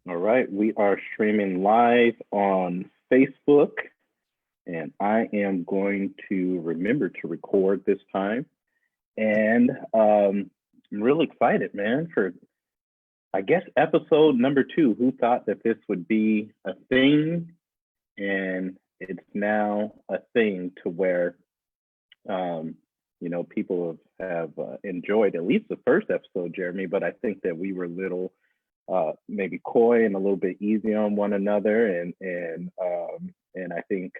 All right, we are streaming live on Facebook, and I am going to remember to record this time. And I'm really excited, man, for I guess episode number 2. Who thought that this would be a thing? And it's now a thing to where um, people have enjoyed at least the first episode, Jeremy. But I think that we were little maybe coy and a little bit easy on one another, and I think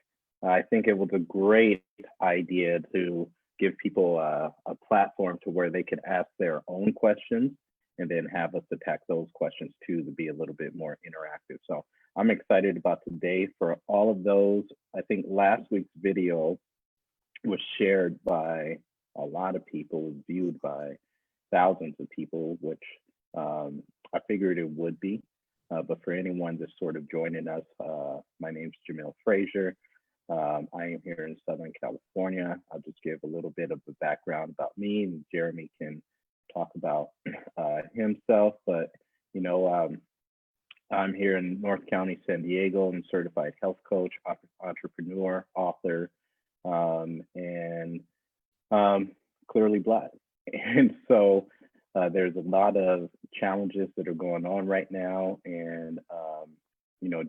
it was a great idea to give people a platform to where they could ask their own questions and then have us attack those questions too to be a little bit more interactive. So I'm excited about today for all of those. I think last week's video was shared by a lot of people, viewed by thousands of people, which I figured it would be. But for anyone just sort of joining us, my name's Jamil Frazier. I am here in Southern California. I'll just give a little bit of the background about me, and Jeremy can talk about himself. But you know, I'm here in North County, San Diego. I'm a certified health coach, entrepreneur, author, and clearly Black. And so there's a lot of challenges that are going on right now. And,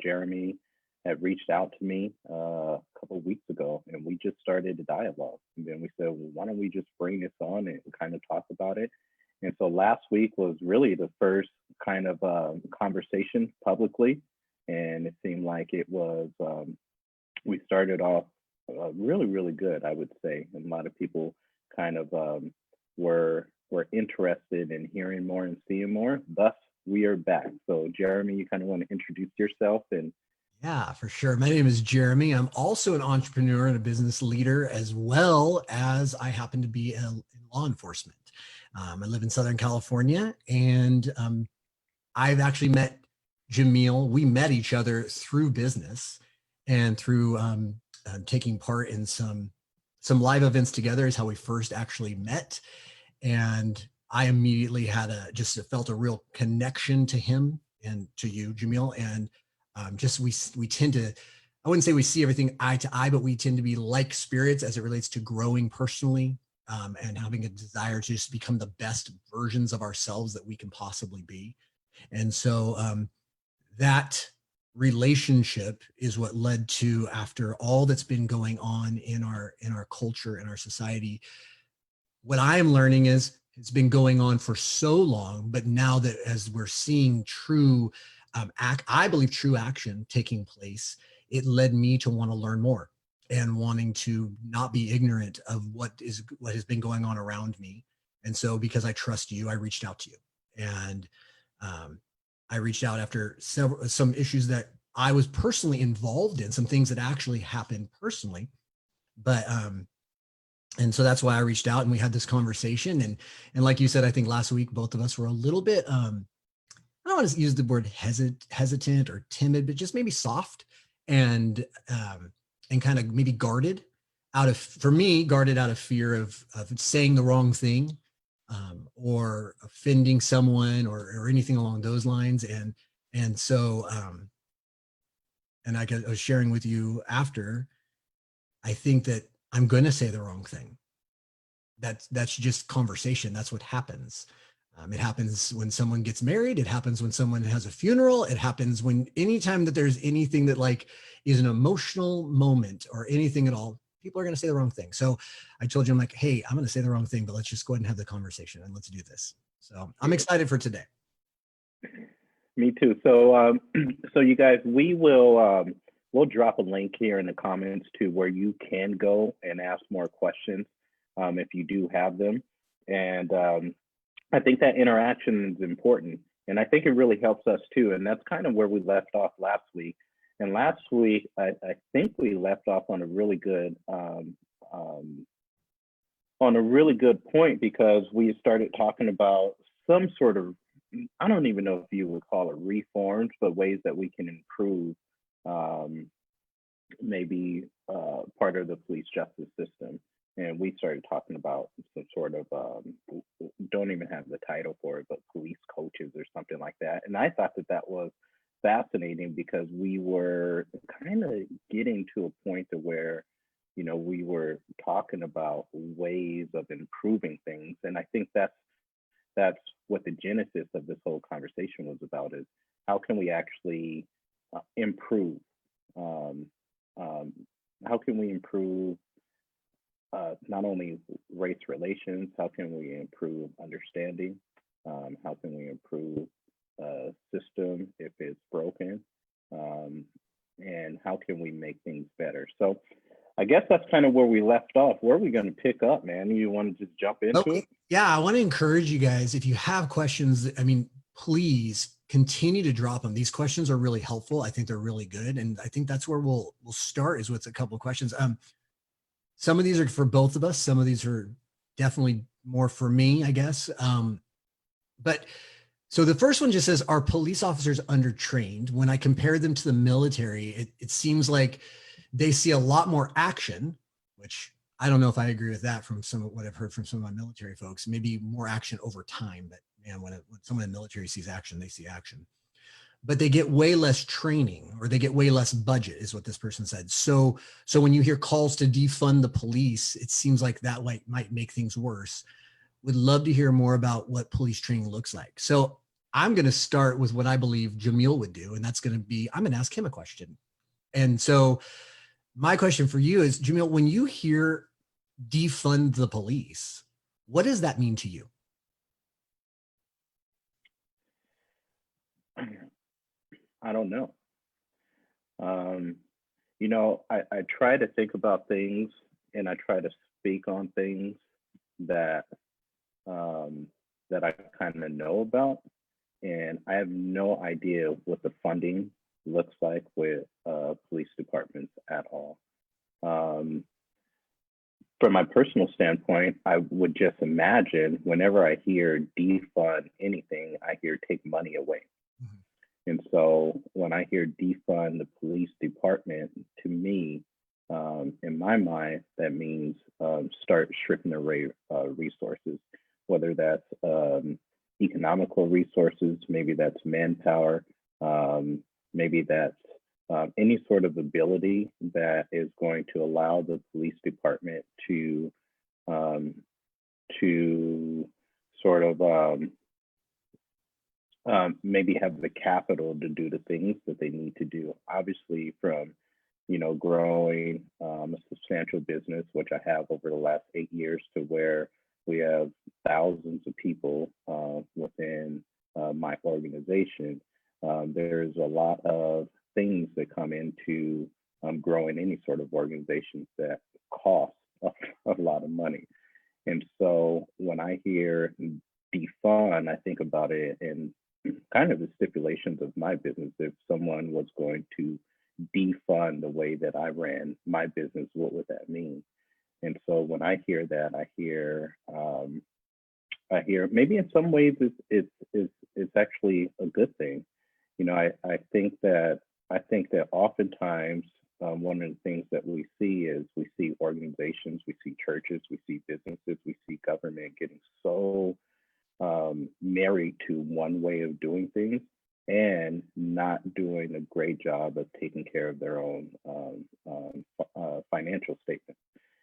Jeremy had reached out to me a couple of weeks ago, and we just started a dialogue. And then we said, well, why don't we just bring this on and kind of talk about it? And so last week was really the first kind of conversation publicly. And it seemed like it was, we started off really, really good, I would say. And a lot of people kind of were interested in hearing more and seeing more. Thus, we are back. So, Jeremy, you kind of want to introduce yourself and Yeah, for sure. My name is Jeremy. I'm also an entrepreneur and a business leader, as well as I happen to be in law enforcement. I live in Southern California, and I've actually met Jamil. We met each other through business and through taking part in some live events together is how we first actually met. And I immediately had just felt a real connection to him and to you, Jamil. And just we tend to, I wouldn't say we see everything eye to eye, but we tend to be like spirits as it relates to growing personally, and having a desire to just become the best versions of ourselves that we can possibly be. And so that relationship is what led to, after all that's been going on in our culture, in our society, what I am learning is it's been going on for so long, but now that as we're seeing true I believe true action taking place, it led me to want to learn more and wanting to not be ignorant of what has been going on around me. And so, because I trust you, I reached out to you, and um, I reached out after some issues that I was personally involved in, some things that actually happened personally, but and so that's why I reached out and we had this conversation. And like you said, I think last week both of us were a little bit I don't want to use the word hesitant or timid, but just maybe soft and and kind of maybe guarded out of, for me, guarded out of fear of saying the wrong thing, or offending someone, or anything along those lines. And so and I was sharing with you after, I think that I'm going to say the wrong thing. That's just conversation. That's what happens. It happens when someone gets married. It happens when someone has a funeral. It happens when anytime that there's anything that like is an emotional moment or anything at all, people are going to say the wrong thing. So I told you, I'm like, hey, I'm going to say the wrong thing, but let's just go ahead and have the conversation and let's do this. So I'm excited for today. me too. So, so you guys, we'll drop a link here in the comments to where you can go and ask more questions if you do have them. And I think that interaction is important. And I think it really helps us too. And that's kind of where we left off last week. And last week, I think we left off on a really good point, because we started talking about some sort of, I don't even know if you would call it reforms, but ways that we can improve um, maybe part of the police justice system. And we started talking about some sort of, don't even have the title for it, but police coaches or something like that. And I thought that that was fascinating because we were kind of getting to a point to where, we were talking about ways of improving things. And I think that's what the genesis of this whole conversation was about, is how can we actually improve? Um, um, how can we improve not only race relations, how can we improve understanding? How can we improve system if it's broken? Um, and how can we make things better? So I guess that's kind of where we left off. Where are we going to pick up, man? You want to just jump into it? Yeah, I want to encourage you guys, if you have questions, I mean, please continue to drop them. These questions are really helpful. I think they're really good. And I think that's where we'll start, is with a couple of questions. Some of these are for both of us. Some of these are definitely more for me, I guess. But so the first one just says, are police officers undertrained? When I compare them to the military, it seems like they see a lot more action, which I don't know if I agree with that from some of what I've heard from some of my military folks. Maybe more action over time, but man, when someone in the military sees action, they see action. But they get way less training, or they get way less budget, is what this person said. So when you hear calls to defund the police, it seems like that might make things worse. Would love to hear more about what police training looks like. So I'm going to start with what I believe Jamil would do, and that's going to be, I'm going to ask him a question. And so my question for you is, Jamil, when you hear defund the police, what does that mean to you? I don't know. I try to think about things, and I try to speak on things that that I kind of know about, and I have no idea what the funding looks like with police departments at all. Um, from my personal standpoint, I would just imagine whenever I hear defund anything, I hear take money away. Mm-hmm. And so when I hear defund the police department, to me, in my mind, that means start stripping away resources, whether that's economical resources, maybe that's manpower, maybe that's any sort of ability that is going to allow the police department to sort of maybe have the capital to do the things that they need to do. Obviously, from growing a substantial business, which I have over the last 8 years, to where we have thousands of people within my organization. There's a lot of things that come into growing any sort of organizations that cost a lot of money. And so when I hear defund, I think about it in kind of the stipulations of my business. If someone was going to defund the way that I ran my business, what would that mean? And so when I hear that, I hear maybe in some ways it's actually a good thing. I think that oftentimes one of the things that we see is we see organizations, we see churches, we see businesses, we see government getting so married to one way of doing things and not doing a great job of taking care of their own financial statements.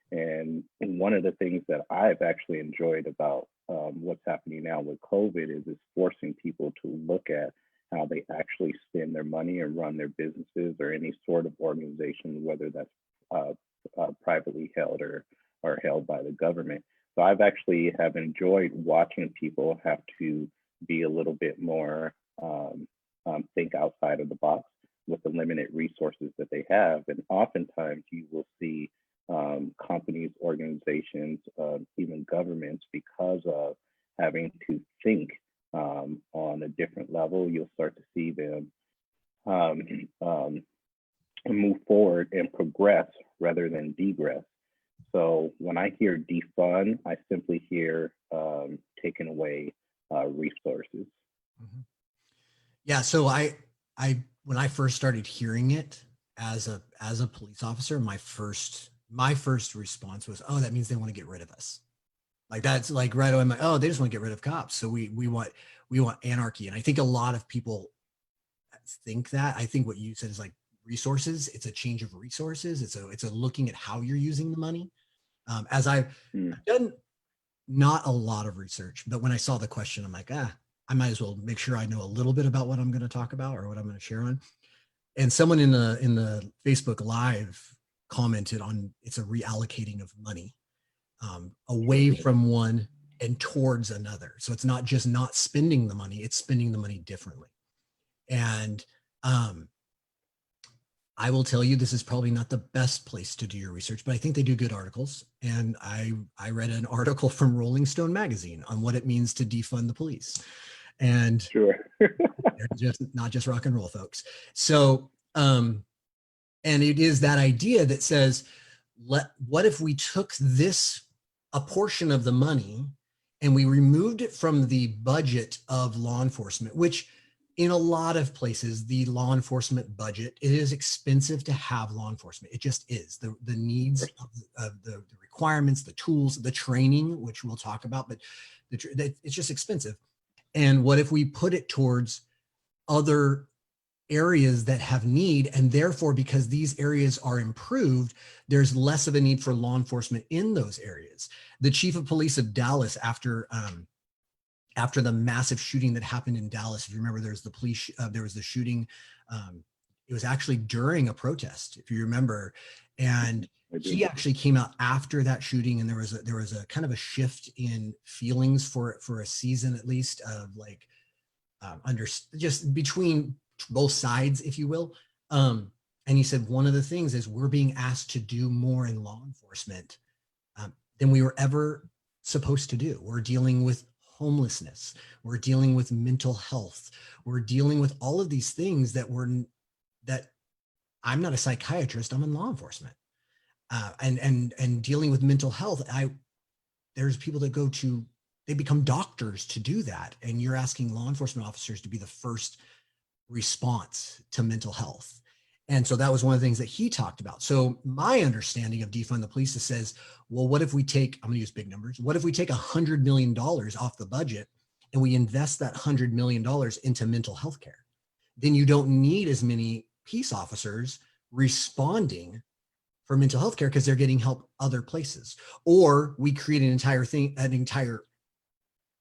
And one of the things that I've actually enjoyed about what's happening now with COVID is it's forcing people to look at how they actually spend their money and run their businesses or any sort of organization, whether that's privately held or held by the government. So I've actually have enjoyed watching people have to be a little bit more think outside of the box with the limited resources that they have. And oftentimes you will see companies, organizations, even governments, because of having to think on a different level, you'll start to see them move forward and progress rather than degress. So when I hear defund, I simply hear taking away resources. Mm-hmm. Yeah. So when I first started hearing it as a police officer, my first response was, oh, that means they want to get rid of us. Like that's like right away. I'm like, oh, they just want to get rid of cops. So we want anarchy. And I think a lot of people think that. I think what you said is like resources. It's a change of resources. It's a looking at how you're using the money. As I've done not a lot of research, but when I saw the question, I'm like, I might as well make sure I know a little bit about what I'm going to talk about or what I'm going to share on. And someone in the Facebook Live commented on it's a reallocating of money away from one and towards another. So it's not just not spending the money, it's spending the money differently. And I will tell you, this is probably not the best place to do your research, but I think they do good articles. And I read an article from Rolling Stone magazine on what it means to defund the police. And Sure. they're just not just rock and roll, folks. So, and it is that idea that says, what if we took a portion of the money and we removed it from the budget of law enforcement, which in a lot of places, the law enforcement budget, it is expensive to have law enforcement. It just is. The needs of the requirements, the tools, the training, which we'll talk about, but it's just expensive. And what if we put it towards other areas that have need, and therefore, because these areas are improved, there's less of a need for law enforcement in those areas. The chief of police of Dallas, after the massive shooting that happened in Dallas, if you remember, there was the shooting. It was actually during a protest, if you remember, and he actually came out after that shooting, and there was a kind of a shift in feelings for a season at least of like just between both sides, if you will. And he said one of the things is we're being asked to do more in law enforcement than we were ever supposed to do. We're dealing with homelessness. We're dealing with mental health. We're dealing with all of these things that I'm not a psychiatrist, I'm in law enforcement. And dealing with mental health, there's people that they become doctors to do that. And you're asking law enforcement officers to be the first response to mental health. And so that was one of the things that he talked about. So my understanding of defund the police says, well, what if we take, I'm going to use big numbers. What if we take $100 million off the budget and we invest that $100 million into mental health care? Then you don't need as many peace officers responding for mental health care because they're getting help other places. Or we create an entire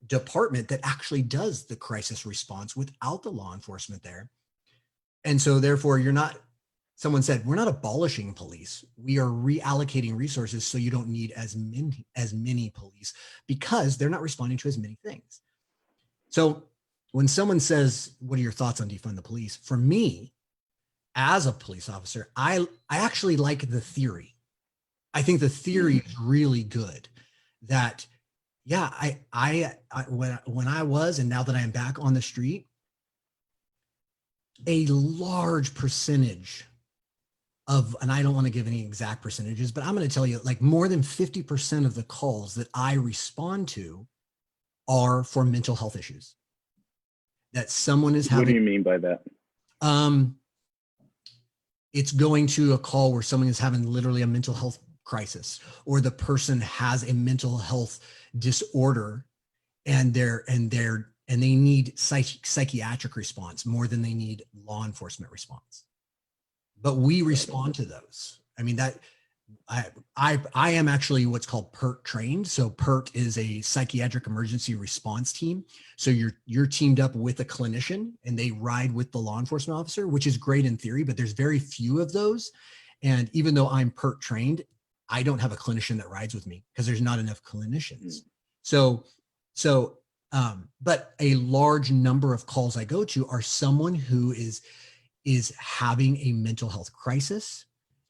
department that actually does the crisis response without the law enforcement there. And so therefore someone said, we're not abolishing police. We are reallocating resources so you don't need as many police because they're not responding to as many things. So when someone says, what are your thoughts on defund the police? For me, as a police officer, I actually like the theory. I think the theory is really good that, yeah, when I was, and now that I am back on the street, a large percentage of, and I don't want to give any exact percentages, but I'm going to tell you, like more than 50% of the calls that I respond to are for mental health issues. That someone is having. What do you mean by that? It's going to a call where someone is having literally a mental health crisis, or the person has a mental health disorder and they need psychiatric response more than they need law enforcement response. But we respond to those. I mean, that I am actually what's called PERT trained. So PERT is a psychiatric emergency response team. So you're teamed up with a clinician and they ride with the law enforcement officer, which is great in theory, but there's very few of those. And even though I'm PERT trained, I don't have a clinician that rides with me because there's not enough clinicians. But a large number of calls I go to are someone who is having a mental health crisis,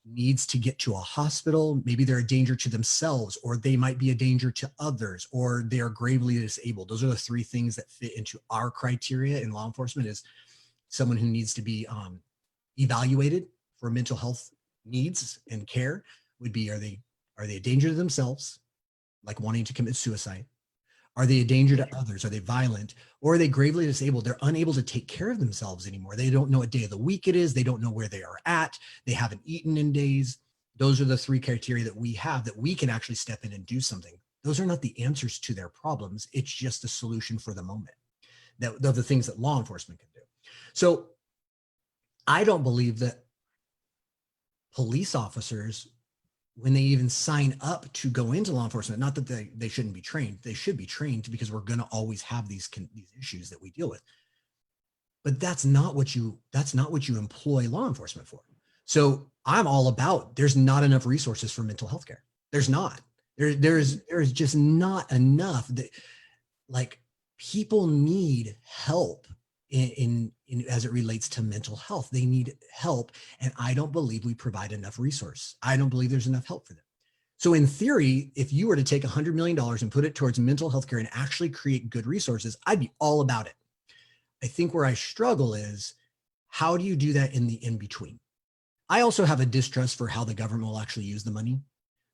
needs to get to a hospital. Maybe they're a danger to themselves, or they might be a danger to others, or they are gravely disabled. Those are the three things that fit into our criteria in law enforcement: is someone who needs to be evaluated for mental health needs and care. Would be, are they a danger to themselves, like wanting to commit suicide? Are they a danger to others? Are they violent? Or are they gravely disabled? They're unable to take care of themselves anymore. They don't know what day of the week it is. They don't know where they are at. They haven't eaten in days. Those are the three criteria that we have that we can actually step in and do something. Those are not the answers to their problems. It's just a solution for the moment. That the things that law enforcement can do. So I don't believe that police officers, when they even sign up to go into law enforcement, not that they shouldn't be trained, they should be trained because we're going to always have these issues that we deal with. But that's not what you employ law enforcement for. So I'm all about, there's not enough resources for mental health care. There's not. There's just not enough. That, like, people need help in as it relates to mental health. They need help, and I don't believe we provide enough resource. I don't believe there's enough help for them. So in theory, if you were to take $100 million and put it towards mental health care and actually create good resources, I'd be all about it. I think where I struggle is, how do you do that in the in-between? I also have a distrust for how the government will actually use the money.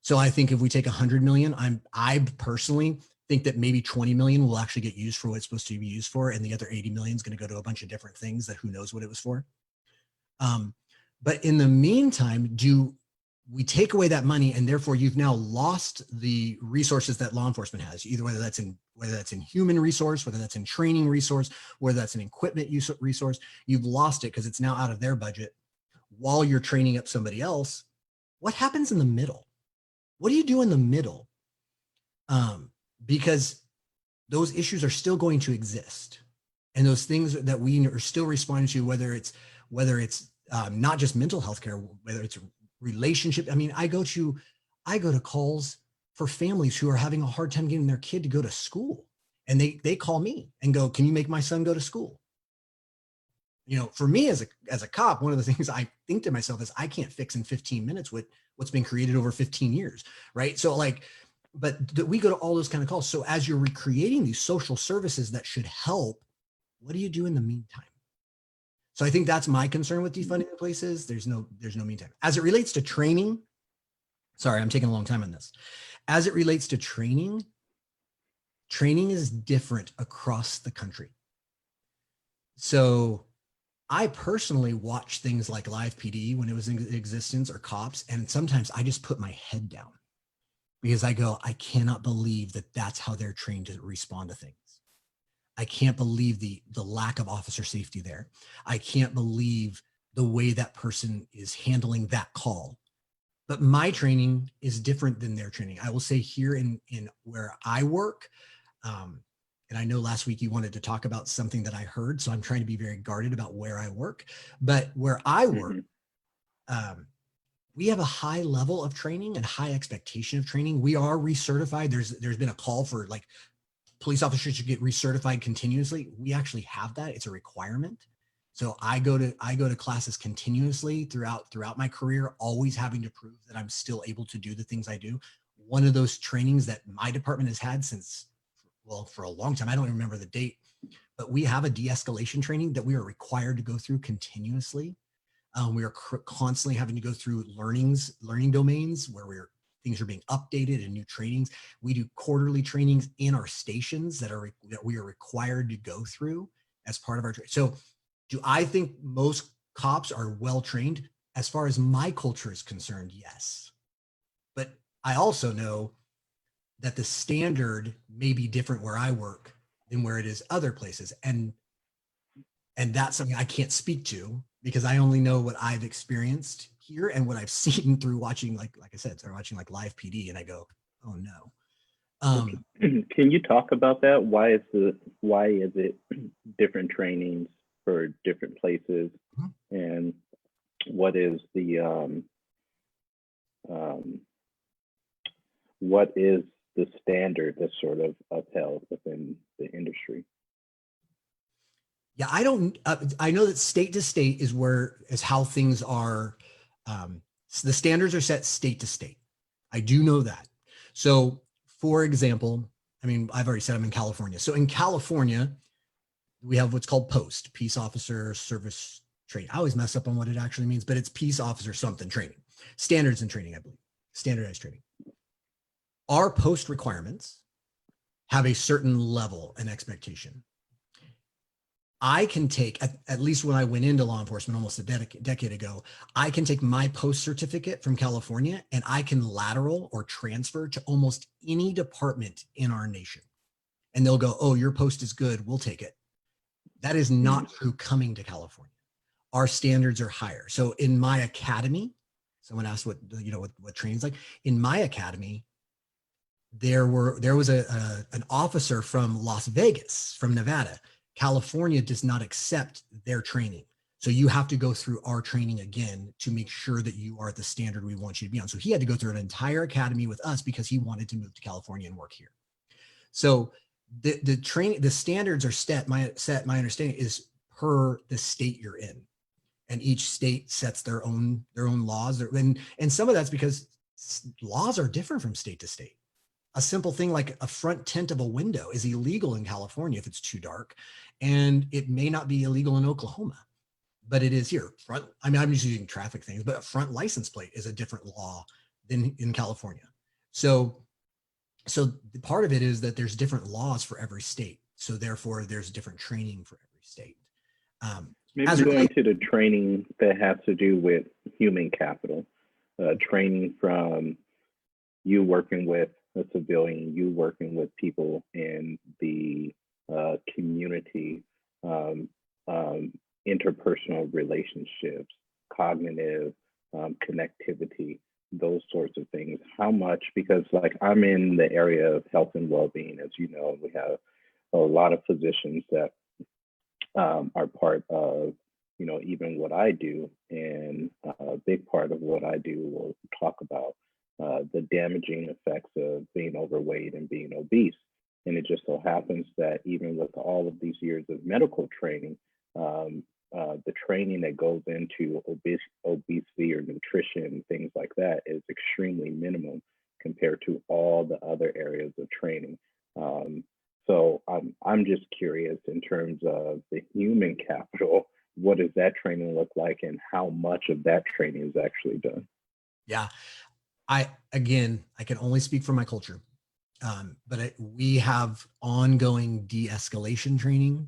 So I think if we take 100 million, I personally think that maybe 20 million will actually get used for what it's supposed to be used for, and the other 80 million is going to go to a bunch of different things that who knows what it was for. But in the meantime, do we take away that money, and therefore you've now lost the resources that law enforcement has, either whether that's in human resource, whether that's in training resource, whether that's an equipment use resource, you've lost it because it's now out of their budget while you're training up somebody else. What happens in the middle? What do you do in the middle? Because those issues are still going to exist, and those things that we are still responding to, whether it's not just mental health care, whether it's relationship. I mean, I go to calls for families who are having a hard time getting their kid to go to school, and they call me and go, "Can you make my son go to school?" You know, for me as a cop, one of the things I think to myself is, I can't fix in 15 minutes what's been created over 15 years, right? So like, but we go to all those kind of calls. So as you're recreating these social services that should help, what do you do in the meantime? So I think that's my concern with defunding the places. There's no meantime. As it relates to training, sorry, I'm taking a long time on this. As it relates to training is different across the country. So I personally watch things like Live PD when it was in existence, or Cops, and sometimes I just put my head down because I go, I cannot believe that that's how they're trained to respond to things. I can't believe the lack of officer safety there. I can't believe the way that person is handling that call. But my training is different than their training. I will say here in where I work, and I know last week you wanted to talk about something that I heard, so I'm trying to be very guarded about where I work. But where I work, we have a high level of training and high expectation of training. We are recertified. There's been a call for like police officers should get recertified continuously. We actually have that. It's a requirement. So I go to classes continuously throughout my career, always having to prove that I'm still able to do the things I do. One of those trainings that my department has had since, well, for a long time, I don't remember the date, but we have a de-escalation training that we are required to go through continuously. We are constantly having to go through learning domains where things are being updated and new trainings. We do quarterly trainings in our stations that we are required to go through as part of our training. So do I think most cops are well trained? As far as my culture is concerned, yes. But I also know that the standard may be different where I work than where it is other places. And that's something I can't speak to because I only know what I've experienced here and what I've seen through watching, like I said, so watching like Live PD, and I go, oh no. Can you talk about that? Why is it different trainings for different places, and what is the standard that's sort of upheld within the industry? Yeah, I know that state to state is how things are. So the standards are set state to state. I do know that. So for example, I mean, I've already said I'm in California. So in California, we have what's called POST, Peace Officer Service Training. I always mess up on what it actually means, but it's Peace Officer something training. Standards and training, I believe. Standardized training. Our POST requirements have a certain level and expectation. I can take, at least when I went into law enforcement almost a decade ago, I can take my POST certificate from California and I can lateral or transfer to almost any department in our nation. And they'll go, oh, your POST is good, we'll take it. That is not true coming to California. our standards are higher. So in my academy, someone asked what, what training's like. In my academy, there was an officer from Las Vegas, from Nevada. California does not accept their training. So you have to go through our training again to make sure that you are at the standard we want you to be on. So he had to go through an entire academy with us because he wanted to move to California and work here. So the training, the standards are set. My understanding is per the state you're in, and each state sets their own laws. And some of that's because laws are different from state to state. A simple thing like a front tint of a window is illegal in California if it's too dark, and it may not be illegal in Oklahoma, but it is here. I'm just using traffic things, but a front license plate is a different law than in California. So the part of it is that there's different laws for every state. So therefore there's different training for every state. Maybe going to the training that has to do with human capital, training from you working with a civilian, you working with people in the community, interpersonal relationships, cognitive connectivity, those sorts of things. How much, because like I'm in the area of health and well-being, as you know, we have a lot of physicians that are part of, even what I do. And a big part of what I do, we'll talk about the damaging effects of being overweight and being obese. And it just so happens that even with all of these years of medical training, the training that goes into obesity or nutrition, things like that, is extremely minimum compared to all the other areas of training. So I'm just curious in terms of the human capital, what does that training look like and how much of that training is actually done? Yeah. I can only speak for my culture, but we have ongoing de-escalation training.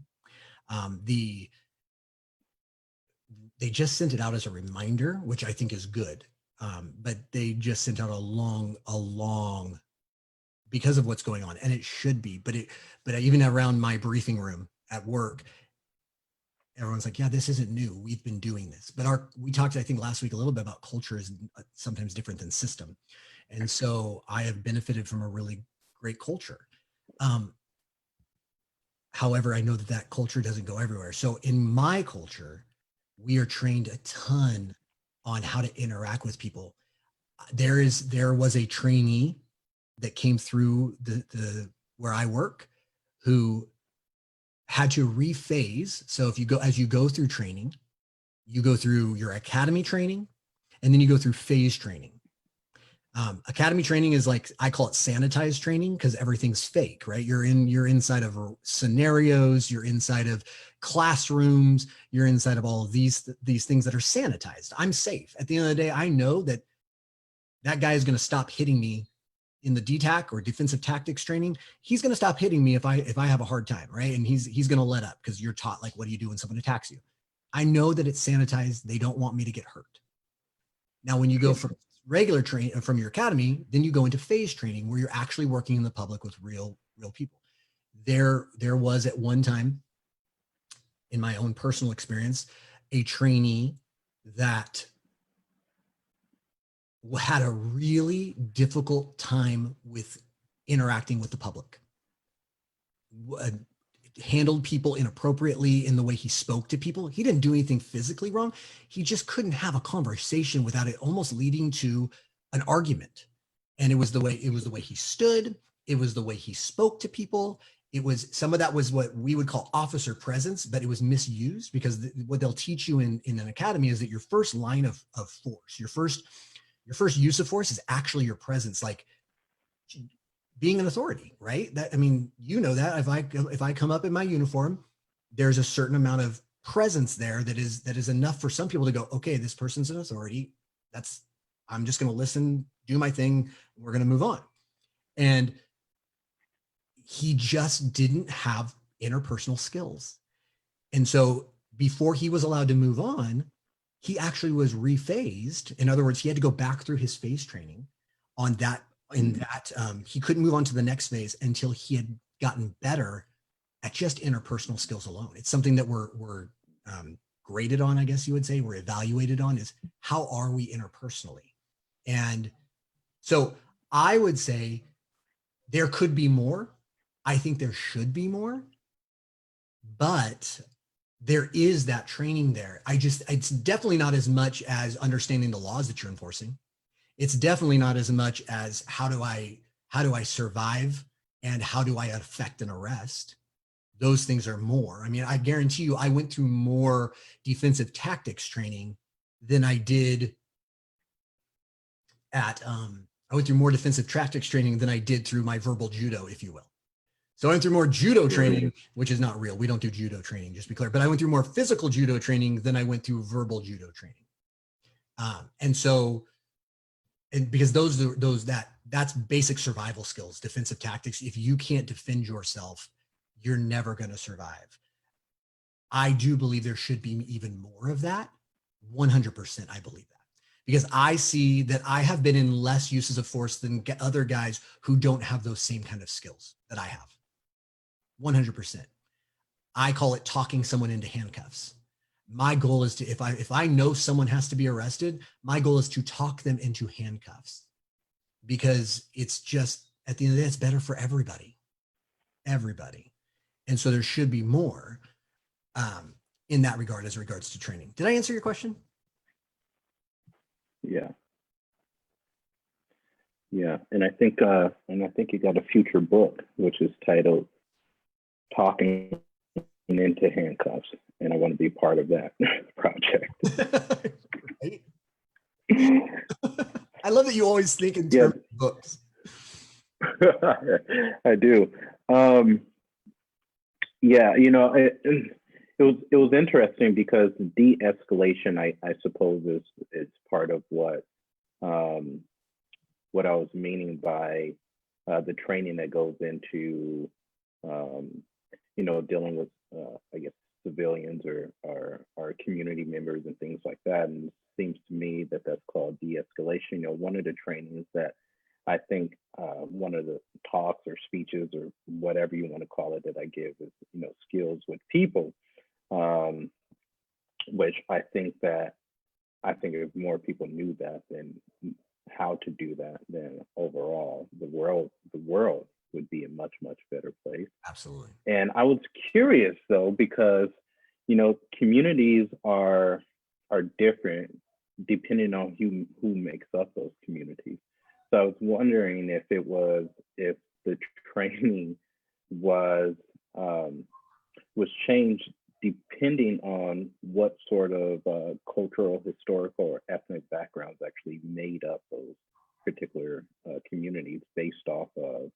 They just sent it out as a reminder, which I think is good. But they just sent out a long, because of what's going on, and it should be. But even around my briefing room at work, everyone's like, "Yeah, this isn't new. We've been doing this." But we talked, I think, last week a little bit about culture is sometimes different than system, and so I have benefited from a really great culture. However, I know that culture doesn't go everywhere. So in my culture, we are trained a ton on how to interact with people. There was a trainee that came through the where I work who had to rephase. So as you go through training, you go through your academy training, and then you go through phase training. Academy training is like, I call it sanitized training because everything's fake, right? You're inside of scenarios, you're inside of classrooms, you're inside of all of these things that are sanitized. I'm safe. At the end of the day, I know that guy is going to stop hitting me in the DTAC or defensive tactics training. He's going to stop hitting me if I have a hard time, right? And he's going to let up because you're taught, like, what do you do when someone attacks you? I know that it's sanitized. They don't want me to get hurt. Now, when you go from regular training from your academy, then you go into phase training where you're actually working in the public with real people. There was at one time, in my own personal experience, a trainee that had a really difficult time with interacting with the public, handled people inappropriately in the way he spoke to people. He didn't do anything physically wrong. He just couldn't have a conversation without it almost leading to an argument. And it was the way he stood. It was the way he spoke to people. It was, some of that was what we would call officer presence, but it was misused because what they'll teach you in an academy is that your first line of force, your first use of force is actually your presence, like being an authority, right? That, I mean, you know that if I come up in my uniform, there's a certain amount of presence there that is enough for some people to go, okay, this person's an authority. I'm just going to listen, do my thing. We're going to move on. And he just didn't have interpersonal skills. And so before he was allowed to move on, he actually was rephased. In other words, he had to go back through his phase training on that. He couldn't move on to the next phase until he had gotten better at just interpersonal skills alone. It's something that we're graded on, I guess you would say, we're evaluated on, is how are we interpersonally? And so I would say there could be more. I think there should be more, but there is that training there. It's definitely not as much as understanding the laws that you're enforcing. It's definitely not as much as how do I survive and how do I affect an arrest. Those things are more. I mean, I guarantee you, I went through more defensive tactics training than I did I went through more defensive tactics training than I did through my verbal judo, if you will. So I went through more judo training, which is not real. We don't do judo training, just to be clear. But I went through more physical judo training than I went through verbal judo training. And because that's basic survival skills, defensive tactics. If you can't defend yourself, you're never going to survive. I do believe there should be even more of that. 100%, I believe that. Because I see that I have been in less uses of force than other guys who don't have those same kind of skills that I have. 100%. I call it talking someone into handcuffs. My goal is to, if I know someone has to be arrested, my goal is to talk them into handcuffs, because it's just, at the end of the day, it's better for everybody. And so there should be more in that regard as regards to training. Did I answer your question? Yeah. And I think you got a future book, which is titled Talking into Handcuffs. And I want to be part of that project. I love that you always think in terms of books. I do. It was interesting because de-escalation, I suppose, is part of what I was meaning by the training that goes into dealing with I guess civilians or community members and things like that. And it seems to me that that's called de-escalation. One of the trainings that I think one of the talks or speeches or whatever you want to call it that I give is skills with people, which I think if more people knew that, then how to do that, then overall the world would be a much, much better place. Absolutely. And I was curious though, because communities are different depending on who makes up those communities. So I was wondering if the training was changed depending on what sort of cultural, historical, or ethnic backgrounds actually made up those particular communities, based off of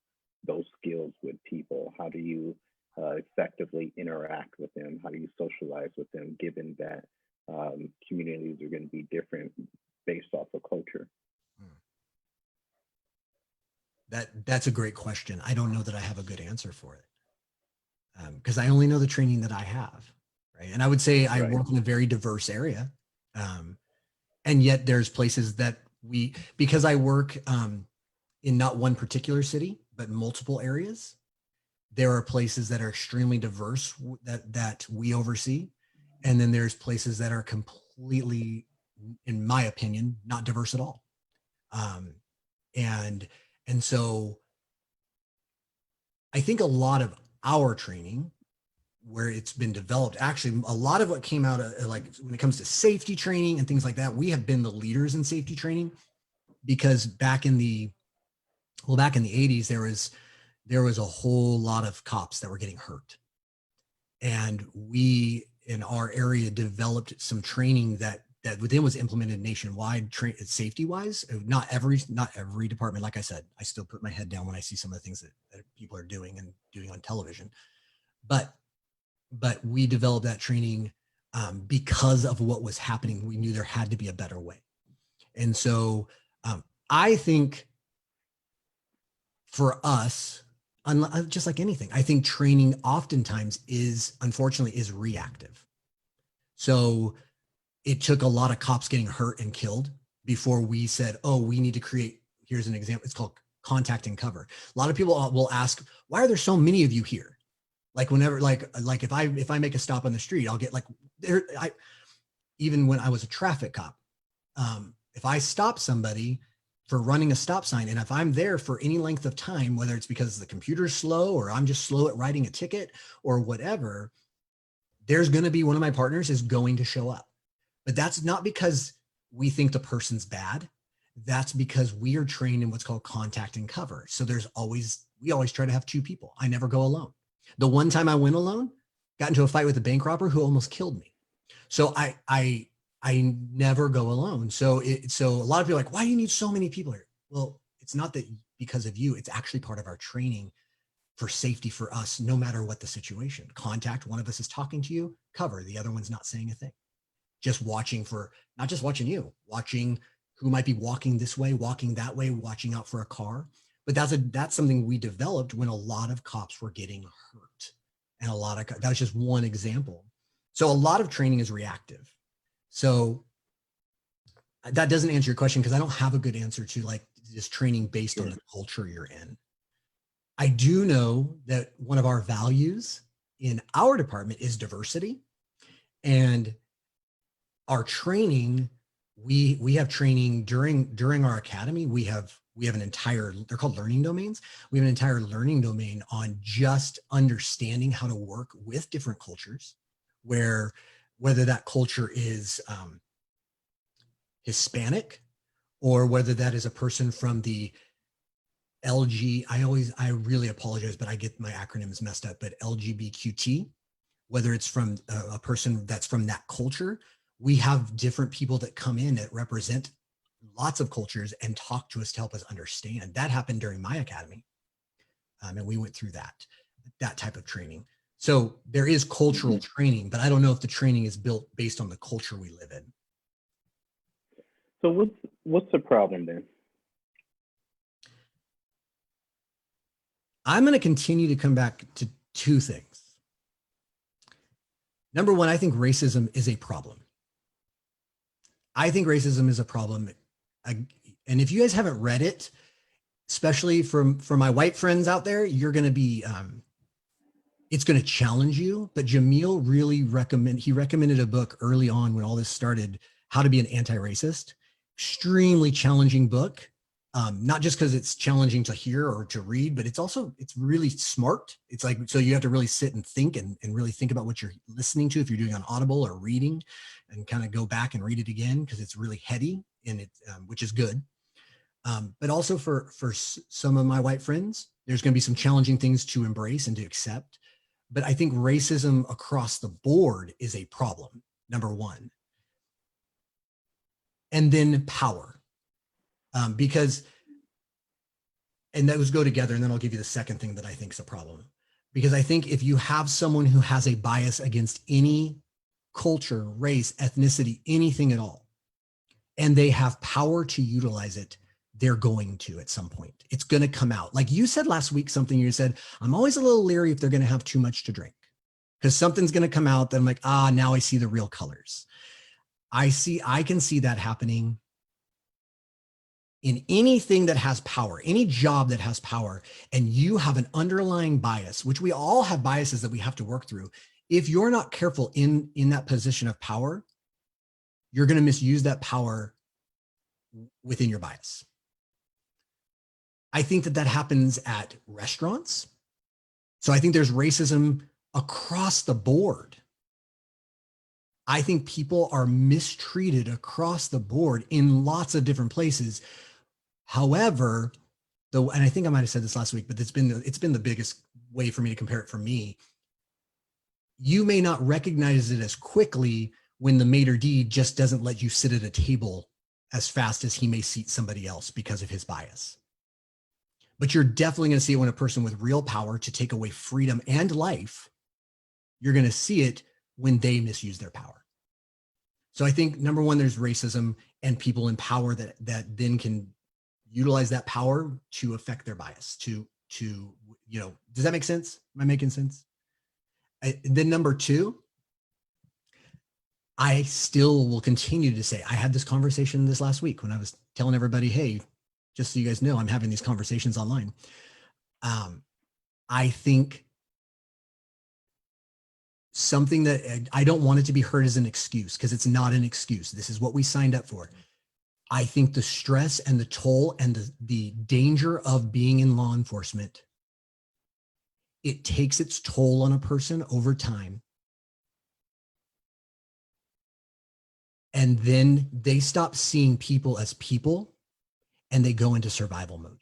those skills with people. How do you effectively interact with them? How do you socialize with them, given that communities are going to be different based off of culture? That's a great question. I don't know that I have a good answer for it, because I only know the training that I have, right? And I would say I work in a very diverse area, and yet there's places that because I work in not one particular city, but multiple areas, there are places that are extremely diverse that we oversee, and then there's places that are completely, in my opinion, not diverse at all. And so I think a lot of our training, where it's been developed, actually a lot of what came out of, like, when it comes to safety training and things like that, we have been the leaders in safety training, because back in the 80s, there was a whole lot of cops that were getting hurt. And we in our area developed some training that then was implemented nationwide, safety wise. Not every department, like I said, I still put my head down when I see some of the things that people are doing on television. But we developed that training because of what was happening. We knew there had to be a better way. And so I think for us, just like anything, I think training oftentimes unfortunately is reactive. So it took a lot of cops getting hurt and killed before we said, oh, we need to create, here's an example. It's called contact and cover. A lot of people will ask, why are there so many of you here? Like whenever, like if I make a stop on the street, I'll get like, Even when I was a traffic cop, if I stop somebody for running a stop sign, and if I'm there for any length of time, whether it's because the computer's slow or I'm just slow at writing a ticket or whatever, there's going to be one of my partners is going to show up. But that's not because we think the person's bad. That's because we are trained in what's called contact and cover. So we always try to have two people. I never go alone. The one time I went alone, got into a fight with a bank robber who almost killed me. So I never go alone. So a lot of people are like, why do you need so many people here? Well, it's not that because of you, it's actually part of our training for safety for us, no matter what the situation. Contact, one of us is talking to you, cover, the other one's not saying a thing. Just watching for, not just watching you, watching who might be walking this way, walking that way, watching out for a car. But that's something we developed when a lot of cops were getting hurt. And that was just one example. So a lot of training is reactive. So that doesn't answer your question because I don't have a good answer to like this training based on the culture you're in. I do know that one of our values in our department is diversity, and our training, we have training during our academy. We have an entire, they're called learning domains. We have an entire learning domain on just understanding how to work with different cultures, whether that culture is Hispanic or whether that is a person from the I really apologize, but I get my acronyms messed up, but LGBTQT, whether it's from a person that's from that culture. We have different people that come in that represent lots of cultures and talk to us to help us understand. That happened during my academy. And we went through that type of training. So there is cultural training, but I don't know if the training is built based on the culture we live in. So what's the problem then? I'm going to continue to come back to two things. Number one, I think racism is a problem. I think racism is a problem. And if you guys haven't read it, especially for my white friends out there, you're going to be, it's going to challenge you. But Jamil really recommended a book early on when all this started, How to Be an Anti-Racist. Extremely challenging book. Not just because it's challenging to hear or to read, but it's really smart. It's like, so you have to really sit and think and really think about what you're listening to if you're doing on Audible or reading, and kind of go back and read it again because it's really heady and which is good. But also for some of my white friends, there's going to be some challenging things to embrace and to accept. But I think racism across the board is a problem, number one. And then power. Because, and those go together, and then I'll give you the second thing that I think is a problem. Because I think if you have someone who has a bias against any culture, race, ethnicity, anything at all, and they have power to utilize it, they're going to at some point. It's going to come out. Like you said last week, you said, I'm always a little leery if they're going to have too much to drink, because something's going to come out that I'm like, now I see the real colors. I can see that happening in anything that has power, any job that has power, and you have an underlying bias, which we all have biases that we have to work through. If you're not careful in that position of power, you're going to misuse that power within your bias. I think that happens at restaurants. So I think there's racism across the board. I think people are mistreated across the board in lots of different places. However, and I think I might have said this last week, but it's been the biggest way for me to compare it for me. You may not recognize it as quickly when the maitre d' just doesn't let you sit at a table as fast as he may seat somebody else because of his bias. But you're definitely going to see it when a person with real power to take away freedom and life, you're going to see it when they misuse their power. So I think number one, there's racism and people in power that then can utilize that power to affect their bias to, does that make sense? Am I making sense? Then number two, I still will continue to say, I had this conversation this last week when I was telling everybody, hey, just so you guys know, I'm having these conversations online. I think something that I don't want it to be heard as an excuse, because it's not an excuse. This is what we signed up for. I think the stress and the toll and the danger of being in law enforcement, it takes its toll on a person over time. And then they stop seeing people as people and they go into survival mode.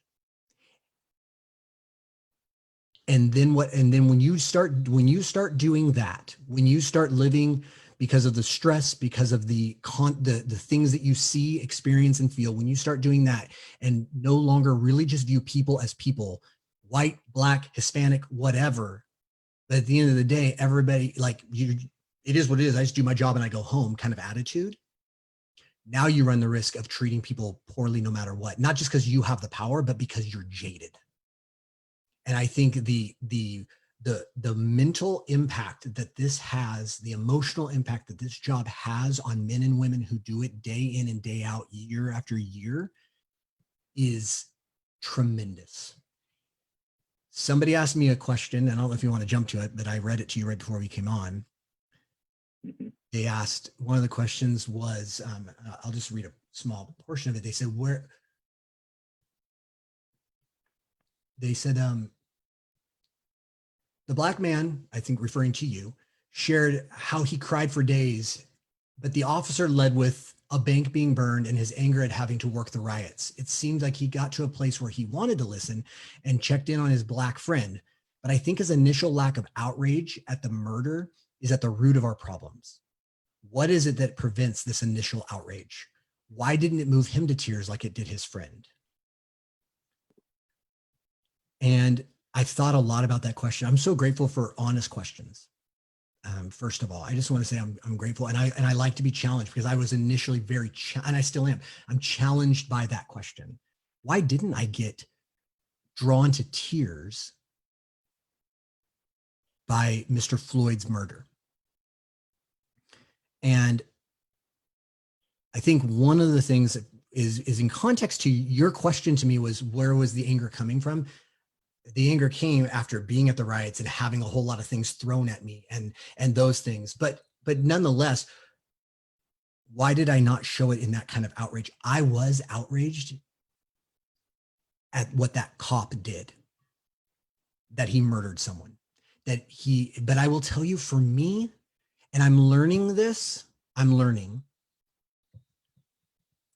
And then when you start doing that, when you start living because of the stress, because of the things that you see, experience, and feel, when you start doing that and no longer really just view people as people, white, black, Hispanic, whatever, but at the end of the day, everybody, like, it is what it is. I just do my job and I go home kind of attitude. Now you run the risk of treating people poorly no matter what, not just because you have the power, but because you're jaded. And I think the mental impact that this has, the emotional impact that this job has on men and women who do it day in and day out, year after year, is tremendous. Somebody asked me a question, and I don't know if you want to jump to it, but I read it to you right before we came on. Mm-hmm. They asked, one of the questions was, I'll just read a small portion of it. They said, the black man, I think referring to you, shared how he cried for days, but the officer led with a bank being burned and his anger at having to work the riots. It seemed like he got to a place where he wanted to listen and checked in on his black friend. But I think his initial lack of outrage at the murder is at the root of our problems. What is it that prevents this initial outrage? Why didn't it move him to tears like it did his friend? And I've thought a lot about that question. I'm so grateful for honest questions. First of all, I just want to say I'm grateful, and I like to be challenged, because I was initially and I still am. I'm challenged by that question. Why didn't I get drawn to tears by Mr. Floyd's murder? And I think one of the things that is in context to your question to me was, where was the anger coming from? The anger came after being at the riots and having a whole lot of things thrown at me and those things. But nonetheless, why did I not show it in that kind of outrage? I was outraged at what that cop did, that he murdered someone, but I will tell you, for me, and I'm learning,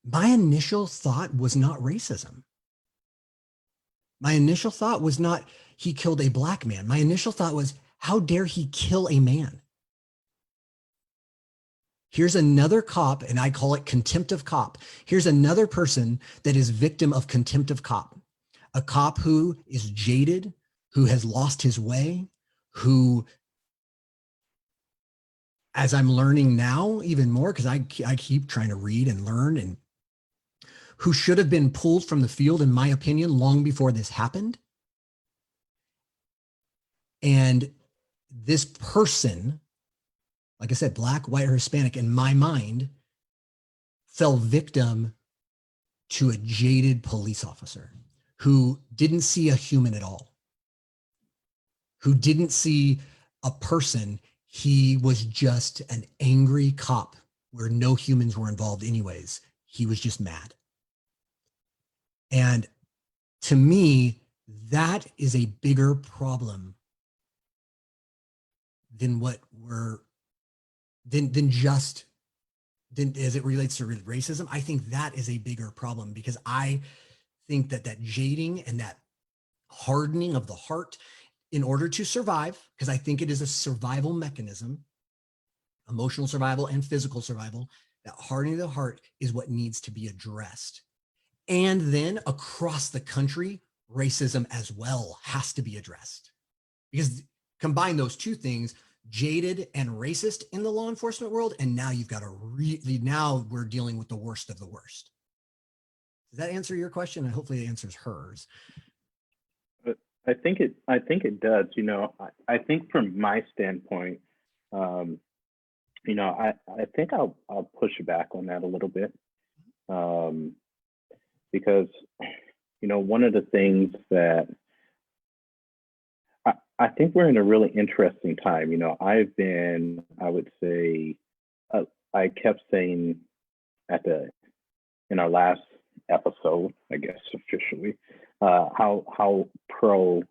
my initial thought was not racism. My initial thought was not he killed a black man. My initial thought was, how dare he kill a man? Here's another cop, and I call it contempt of cop. Here's another person that is victim of contempt of cop. A cop who is jaded, who has lost his way, who, as I'm learning now even more, because I keep trying to read and learn, and who should have been pulled from the field, in my opinion, long before this happened. And this person, like I said, black, white, or Hispanic, in my mind, fell victim to a jaded police officer who didn't see a human at all, who didn't see a person. He was just an angry cop where no humans were involved anyways. He was just mad. And to me, that is a bigger problem than what as it relates to racism. I think that is a bigger problem, because I think that jading and that hardening of the heart in order to survive, because I think it is a survival mechanism, emotional survival and physical survival, that hardening of the heart is what needs to be addressed. And then across the country, racism as well has to be addressed, because combine those two things, jaded and racist in the law enforcement world, and now you've got now we're dealing with the worst of the worst. Does that answer your question? And hopefully it answers hers. I think it does. I think from my standpoint, I think I'll push back on that a little bit, because one of the things that I think we're in a really interesting time. I would say, I kept saying at the in our last episode, I guess officially, how pro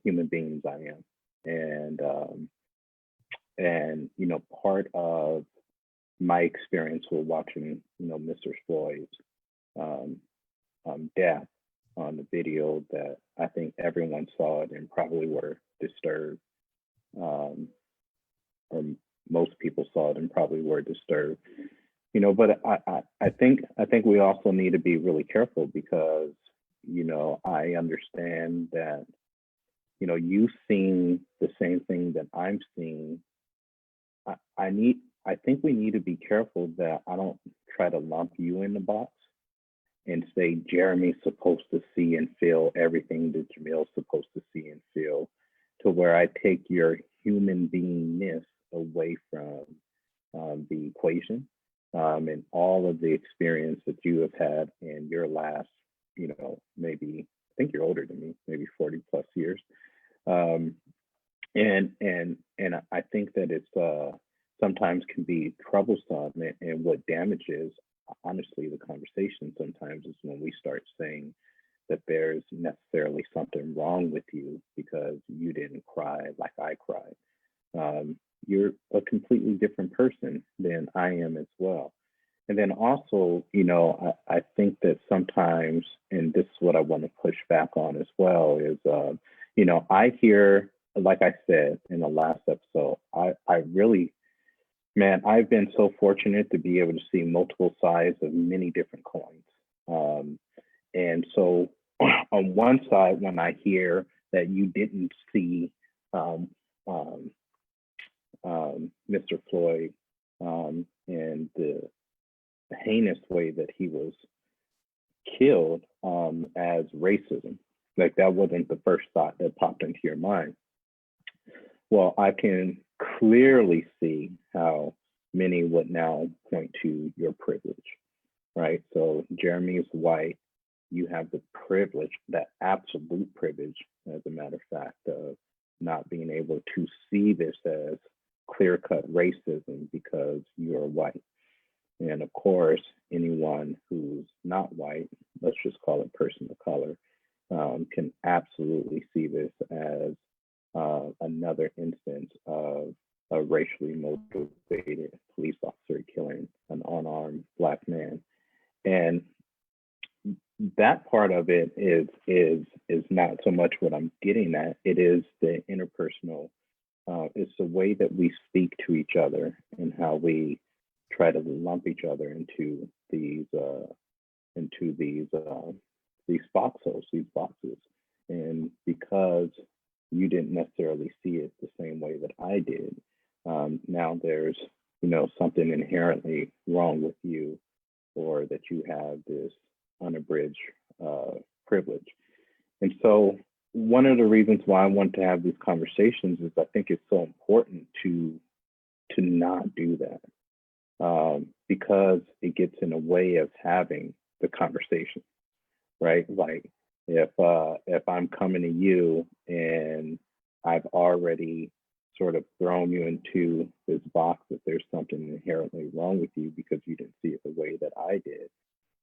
human beings I am, and part of my experience with watching Mr. Floyd's um, death on the video, that I think everyone saw it and probably were disturbed, um, or most people saw it and probably were disturbed. But I think we also need to be really careful, because I understand that you seeing the same thing that I'm seeing. I think we need to be careful that I don't try to lump you in the box and say Jeremy's supposed to see and feel everything that Jamil's supposed to see and feel, to where I take your human beingness away from the equation, and all of the experience that you have had in your last, maybe, I think you're older than me, maybe 40 plus years. Um, and I think that it's sometimes can be troublesome, and what damages, honestly, the conversation sometimes is when we start saying that there's necessarily something wrong with you because you didn't cry like I cried. You're a completely different person than I am as well. And then also, I think that sometimes, and this is what I want to push back on as well, is, I hear, like I said in the last episode, I really, man, I've been so fortunate to be able to see multiple sides of many different coins. And so on one side, when I hear that you didn't see um, um, Mr. Floyd, and the heinous way that he was killed, as racism, like that wasn't the first thought that popped into your mind. Well, I can clearly see how many would now point to your privilege, right? So Jeremy is white. You have the privilege, that absolute privilege, as a matter of fact, of not being able to see this as clear-cut racism because you're white. And of course, anyone who's not white, let's just call it person of color, can absolutely see this as another instance of a racially motivated police officer killing an unarmed Black man. And that part of it is not so much what I'm getting at. It is the interpersonal. It's the way that we speak to each other and how we try to lump each other into these foxholes, these boxes. And because you didn't necessarily see it the same way that I did, now there's something inherently wrong with you, or that you have this unabridged privilege. And so one of the reasons why I want to have these conversations is I think it's so important to not do that, because it gets in the way of having the conversation, right? Like if I'm coming to you and I've already sort of thrown you into this box that there's something inherently wrong with you because you didn't see it the way that I did.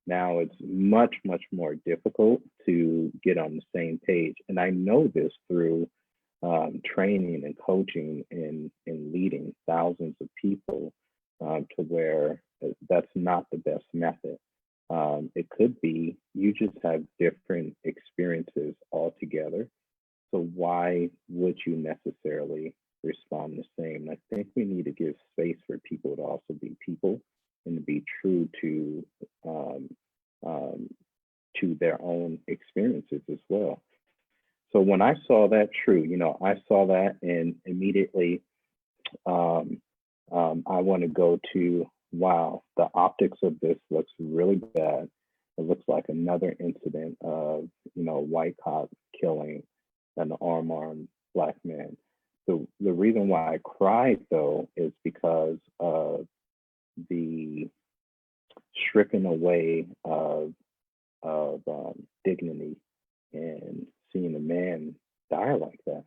Now it's much, much more difficult to get on the same page. And I know this through training and coaching and leading thousands of people, to where that's not the best method. It could be you just have different experiences altogether. So why would you necessarily respond the same? I think we need to give space for people to also be people and to be true to their own experiences as well. So when I saw that true, I saw that, and immediately I want to go to, wow, the optics of this looks really bad. It looks like another incident of, white cop killing an unarmed Black man. The reason why I cried, though, is because of the stripping away of dignity, and seeing a man die like that.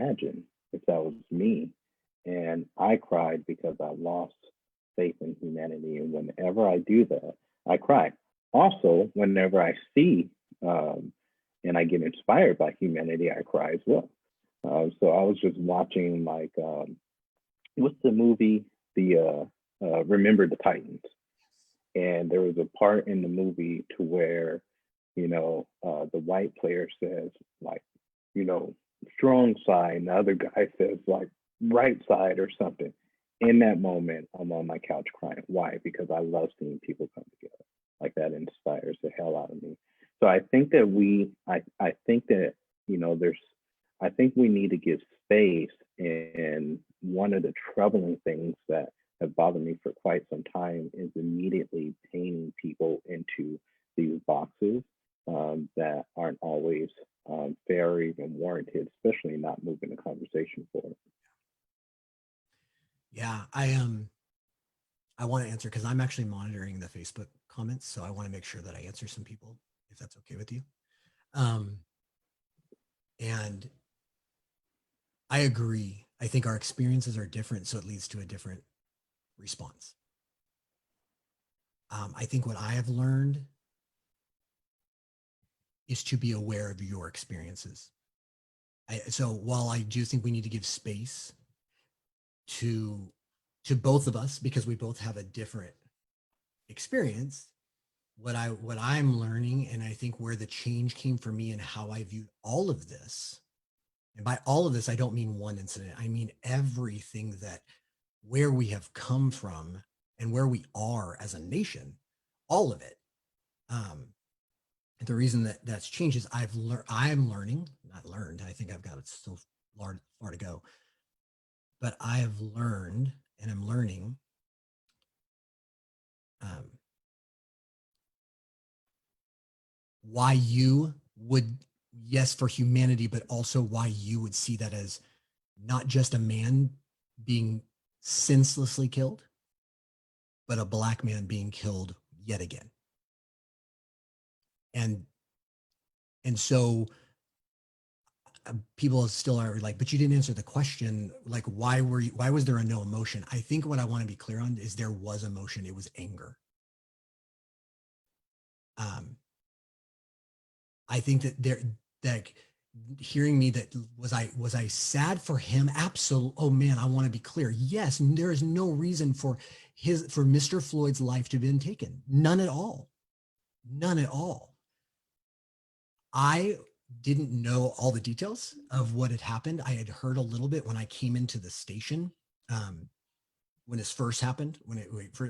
imagine if that was me. And I cried because I lost faith in humanity. And whenever I do that, I cry. Also, whenever I see and I get inspired by humanity, I cry as well. So I was just watching like what's the movie? The Remember the Titans, and there was a part in the movie to where the white player says like you know strong side, and the other guy says like right side or something. In that moment, I'm on my couch crying. Why? Because I love seeing people come together. Like that inspires the hell out of me. So I think that I think that there's I think we need to give space. And one of the troubling things that have bothered me for quite some time is immediately painting people into these boxes that aren't always fair or even warranted, especially not moving the conversation forward. Yeah, I want to answer because I'm actually monitoring the Facebook comments, so I want to make sure that I answer some people if that's okay with you. Um, and I agree. I think our experiences are different, so it leads to a different response. I think what I have learned is to be aware of your experiences. So while I do think we need to give space to both of us because we both have a different experience, what I'm learning, and I think where the change came for me and how I viewed all of this, and by all of this I don't mean one incident, I mean everything, that where we have come from and where we are as a nation, all of it. The reason that that's changed is I'm learning, not learned, I think I've got it so far to go, but I have learned and I'm learning um, why you would, yes, for humanity, but also why you would see that as not just a man being senselessly killed, but a black man being killed yet again. And so people still are like, but you didn't answer the question. Like, why was there a no emotion? I think what I want to be clear on is there was emotion. It was anger. I think that hearing me, that was I sad for him? Absolutely. Oh man, I want to be clear. Yes, there is no reason for Mr. Floyd's life to have been taken. None at all. None at all. I didn't know all the details of what had happened. I had heard a little bit when I came into the station, when this first happened,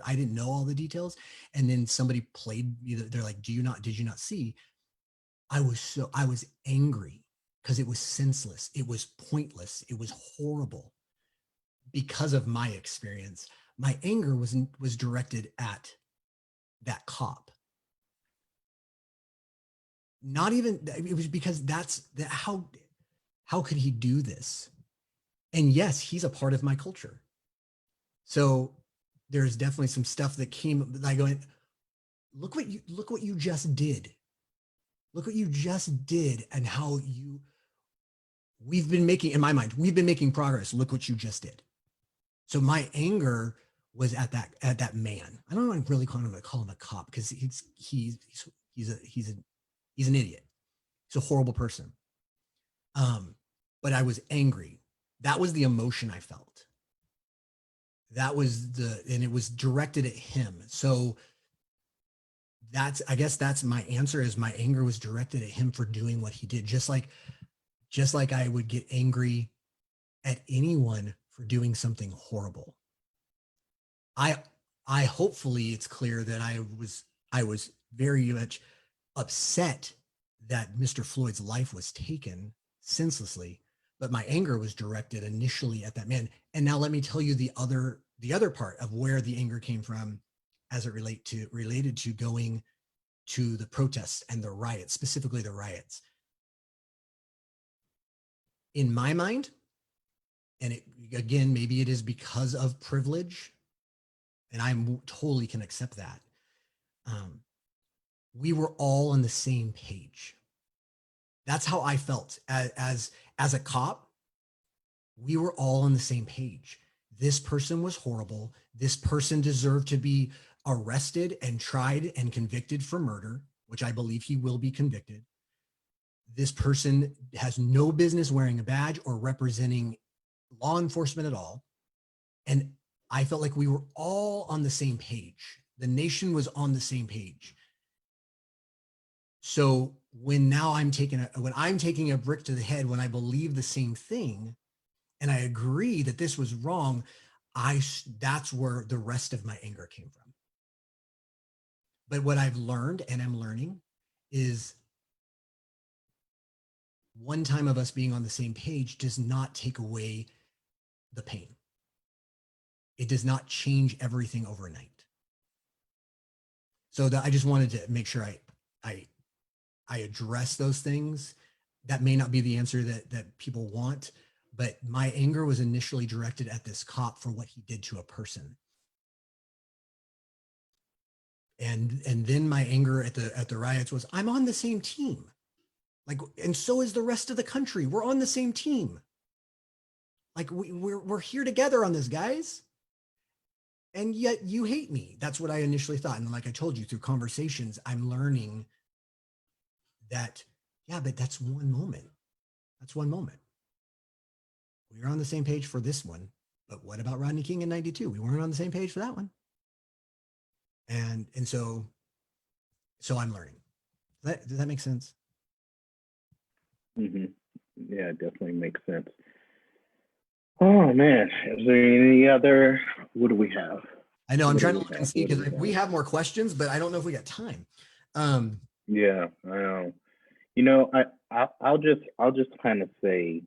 I didn't know all the details. And then somebody played me, they're like, did you not see? I was angry because it was senseless. It was pointless. It was horrible because of my experience. My anger was directed at that cop. Not even, it was because how could he do this? And yes, he's a part of my culture. So there's definitely some stuff that came, like going, look what you just did. Look what you just did, and how we've been making, in my mind, we've been making progress. Look what you just did. So my anger was at that man. I don't know if I really call him a cop, because he's an idiot. He's a horrible person. But I was angry. That was the emotion I felt. And it was directed at him. So I guess that's my answer, is my anger was directed at him for doing what he did. Just like I would get angry at anyone for doing something horrible. I hopefully it's clear that I was very much upset that Mr. Floyd's life was taken senselessly, but my anger was directed initially at that man. And now let me tell you the other part of where the anger came from, as it related to going to the protests and the riots, specifically the riots. In my mind, and again, maybe it is because of privilege, and I totally can accept that. We were all on the same page. That's how I felt as a cop. we were all on the same page. This person was horrible. This person deserved to be arrested and tried and convicted for murder, which I believe he will be convicted. This person has no business wearing a badge or representing law enforcement at all. And I felt like we were all on the same page. The nation was on the same page. So when I'm taking a brick to the head, when I believe the same thing, and I agree that this was wrong, that's where the rest of my anger came from. But what I've learned and am learning is one time of us being on the same page does not take away the pain. It does not change everything overnight. So I just wanted to make sure I address those things. That may not be the answer that people want, but my anger was initially directed at this cop for what he did to a person. And then my anger at the riots was, I'm on the same team. Like, and so is the rest of the country. We're on the same team. Like we're here together on this, guys. And yet you hate me. That's what I initially thought. And like I told you, through conversations, I'm learning that, yeah, but that's one moment. That's one moment. We were on the same page for this one, but what about Rodney King in 92? We weren't on the same page for that one. And so I'm learning. Does that make sense? Mm-hmm. Yeah, it definitely makes sense. Oh man, is there any other? What do we have? I know I'm trying to look and see because we have more questions, but I don't know if we got time. Yeah, I know. You know, I'll just kind of say,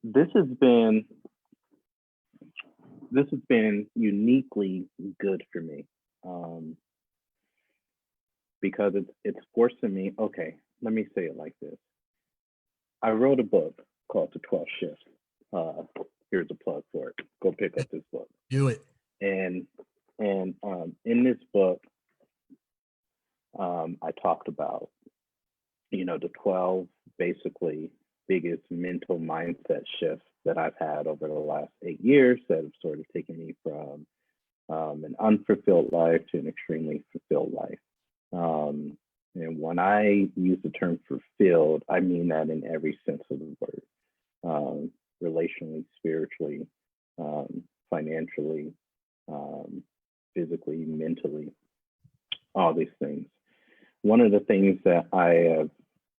this has been uniquely good for me, because it's forcing me. Okay, let me say it like this. I wrote a book called The 12 Shifts. Here's a plug for it. Go pick up this book. Do it. And in this book, I talked about, the 12 basically biggest mental mindset shifts that I've had over the last 8 years that have sort of taken me from an unfulfilled life to an extremely fulfilled life. And when I use the term fulfilled, I mean that in every sense of the word, relationally, spiritually, financially, physically, mentally, all these things. One of the things that I have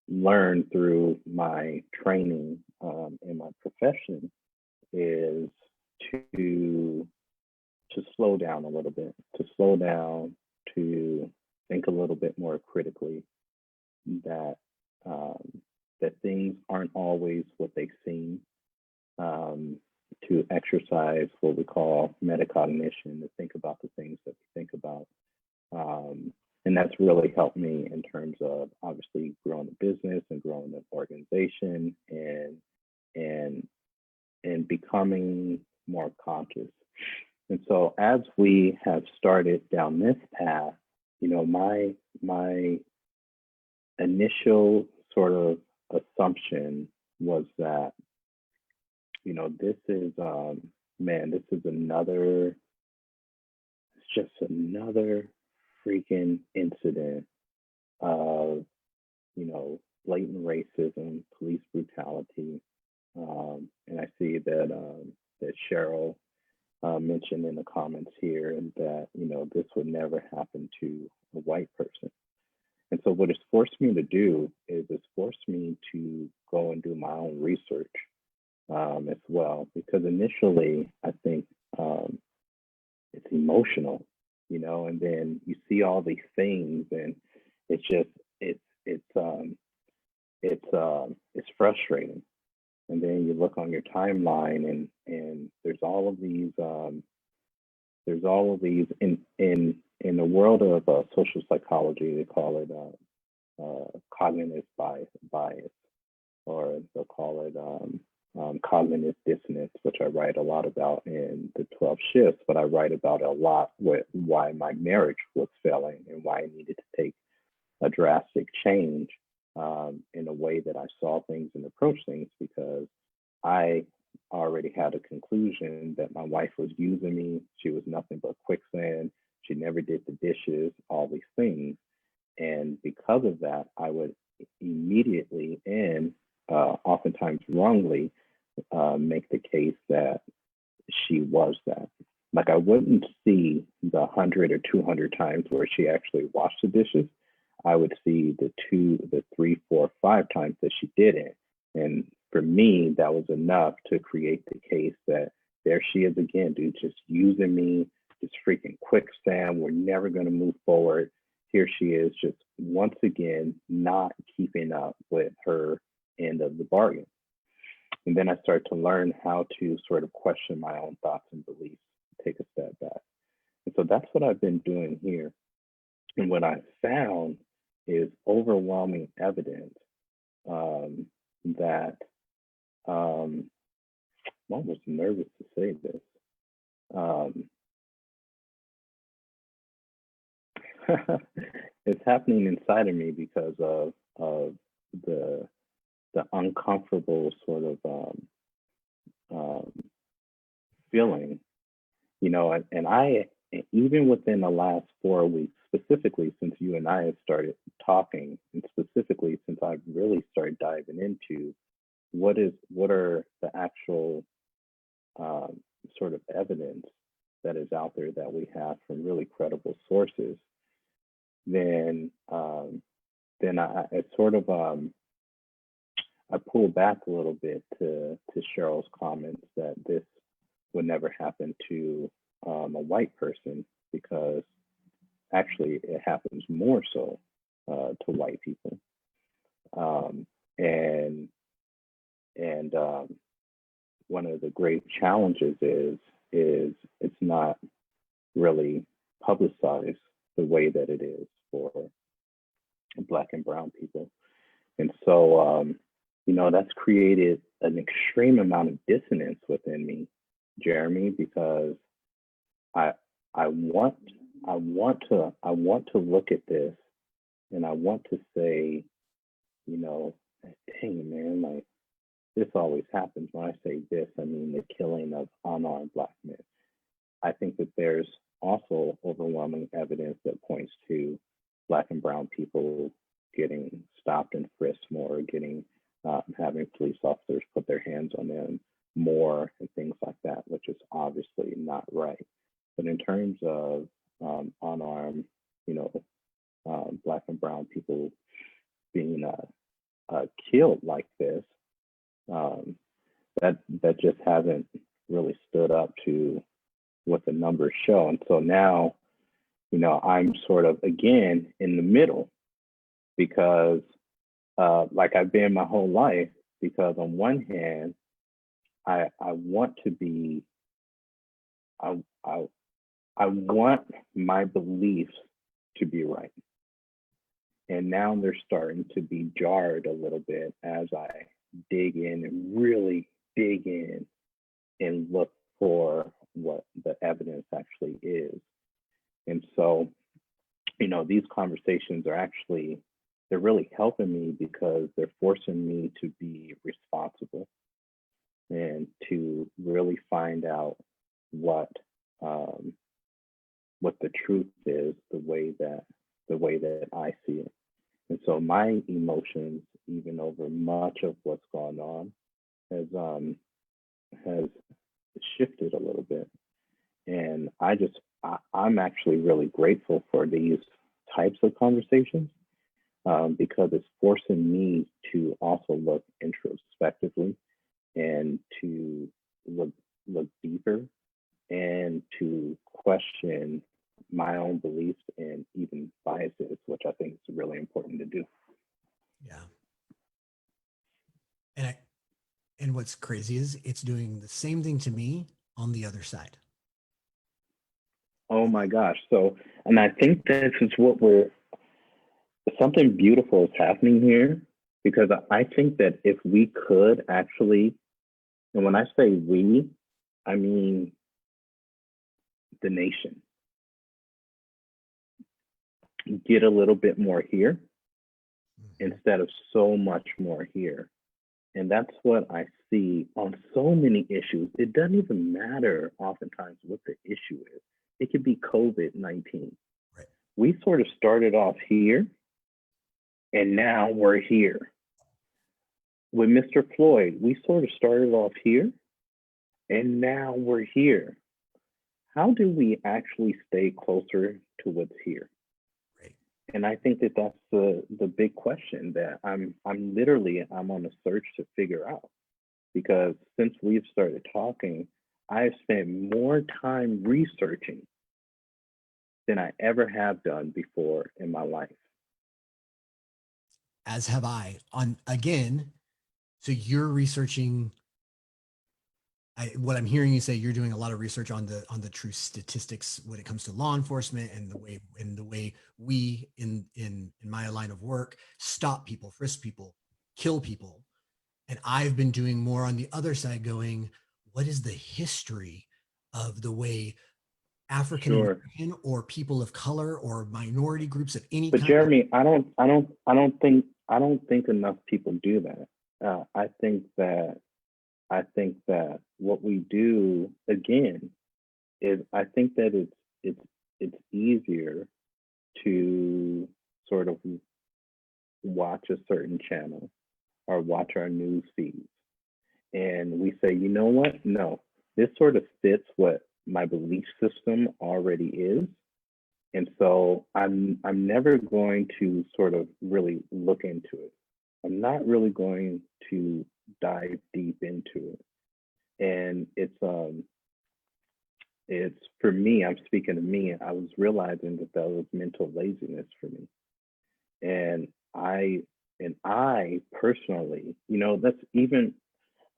learned through my training in my profession is to slow down a little bit, to think a little bit more critically, that things aren't always what they seem, to exercise what we call metacognition, to think about the things that we think about. And that's really helped me in terms of obviously growing the business and growing the organization and becoming more conscious. And so as we have started down this path, my initial sort of assumption was that, this is another freaking incident of, blatant racism, police brutality. And I see that Cheryl mentioned in the comments here, and that, this would never happen to a white person. And so what it's forced me to do is it's forced me to go and do my own research as well, because initially I think it's emotional, and then you see all these things, and it's just it's frustrating. And then you look on your timeline, and there's all of these in the world of social psychology, they call it cognitive bias, or they'll call it cognitive dissonance, which I write a lot about in the 12 shifts, but I write about a lot why my marriage was failing and why I needed to take a drastic change. in a way that I saw things and approached things, because I already had a conclusion that my wife was using me. She was nothing but quicksand. She never did the dishes, all these things. And because of that, I would immediately and oftentimes wrongly make the case that she was that. Like, I wouldn't see the 100 or 200 times where she actually washed the dishes. I would see the 2, the 3, 4, 5 times that she didn't. And for me, that was enough to create the case that there she is again, dude, just using me, just freaking quicksand. We're never going to move forward. Here she is, just once again, not keeping up with her end of the bargain. And then I started to learn how to sort of question my own thoughts and beliefs, take a step back. And so that's what I've been doing here. And what I found is overwhelming evidence that I'm almost nervous to say this. It's happening inside of me because of the uncomfortable sort of feeling, you know, and I, even within the last 4 weeks, specifically since you and I have started talking, and specifically since I've really started diving into what are the actual sort of evidence that is out there that we have from really credible sources, then I sort of I pull back a little bit to Cheryl's comments that this would never happen to a white person, because actually it happens more so to white people. And one of the great challenges is it's not really publicized the way that it is for Black and brown people. And so, you know, that's created an extreme amount of dissonance within me, Jeremy, because I want to look at this and I want to say, you know, dang man, like, this always happens. When I say this, I mean the killing of unarmed Black men. I think that there's also overwhelming evidence that points to Black and brown people getting stopped and frisked more, getting having police officers put their hands on them more, and things like that, which is obviously not right. But in terms of unarmed, you know, Black and brown people being killed like this, that just hasn't really stood up to what the numbers show. And so now, you know, I'm sort of again in the middle, because like I've been my whole life, because on one hand, I want to be, I want my beliefs to be right. And now they're starting to be jarred a little bit as I dig in and really dig in and look for what the evidence actually is. And so, you know, these conversations are actually, they're really helping me, because they're forcing me to be responsible and to really find out what the truth is, the way that I see it. And so my emotions, even over much of what's gone on, has shifted a little bit. And I'm actually really grateful for these types of conversations, because it's forcing me to also look introspectively and to look deeper and to question my own beliefs and even biases, which I think is really important to do. Yeah. And what's crazy is it's doing the same thing to me on the other side. Oh my gosh. So, and I think this is something beautiful is happening here, because I think that if we could actually, and when I say we, I mean the nation, get a little bit more here, instead of so much more here. And that's what I see on so many issues. It doesn't even matter oftentimes what the issue is. It could be COVID-19. Right. We sort of started off here, and now we're here. With Mr. Floyd, we sort of started off here, and now we're here. How do we actually stay closer to what's here? Right. And I think that that's the big question that I'm on a search to figure out. Because since we've started talking, I've spent more time researching than I ever have done before in my life. As have I. So you're researching. What I'm hearing you say, you're doing a lot of research on the true statistics when it comes to law enforcement and the way we in my line of work stop people, frisk people, kill people. And I've been doing more on the other side, going, what is the history of the way African American or people of color or minority groups of any But kind? Jeremy, I don't think enough people do that. I think that what we do again is I think that it's easier to sort of watch a certain channel or watch our news feeds, and we say, you know what? No, this sort of fits what my belief system already is, and so I'm never going to sort of really look into it. I'm not really going to dive deep into it. And it's for me, I'm speaking to me, I was realizing that was mental laziness for me. And I personally, that's even,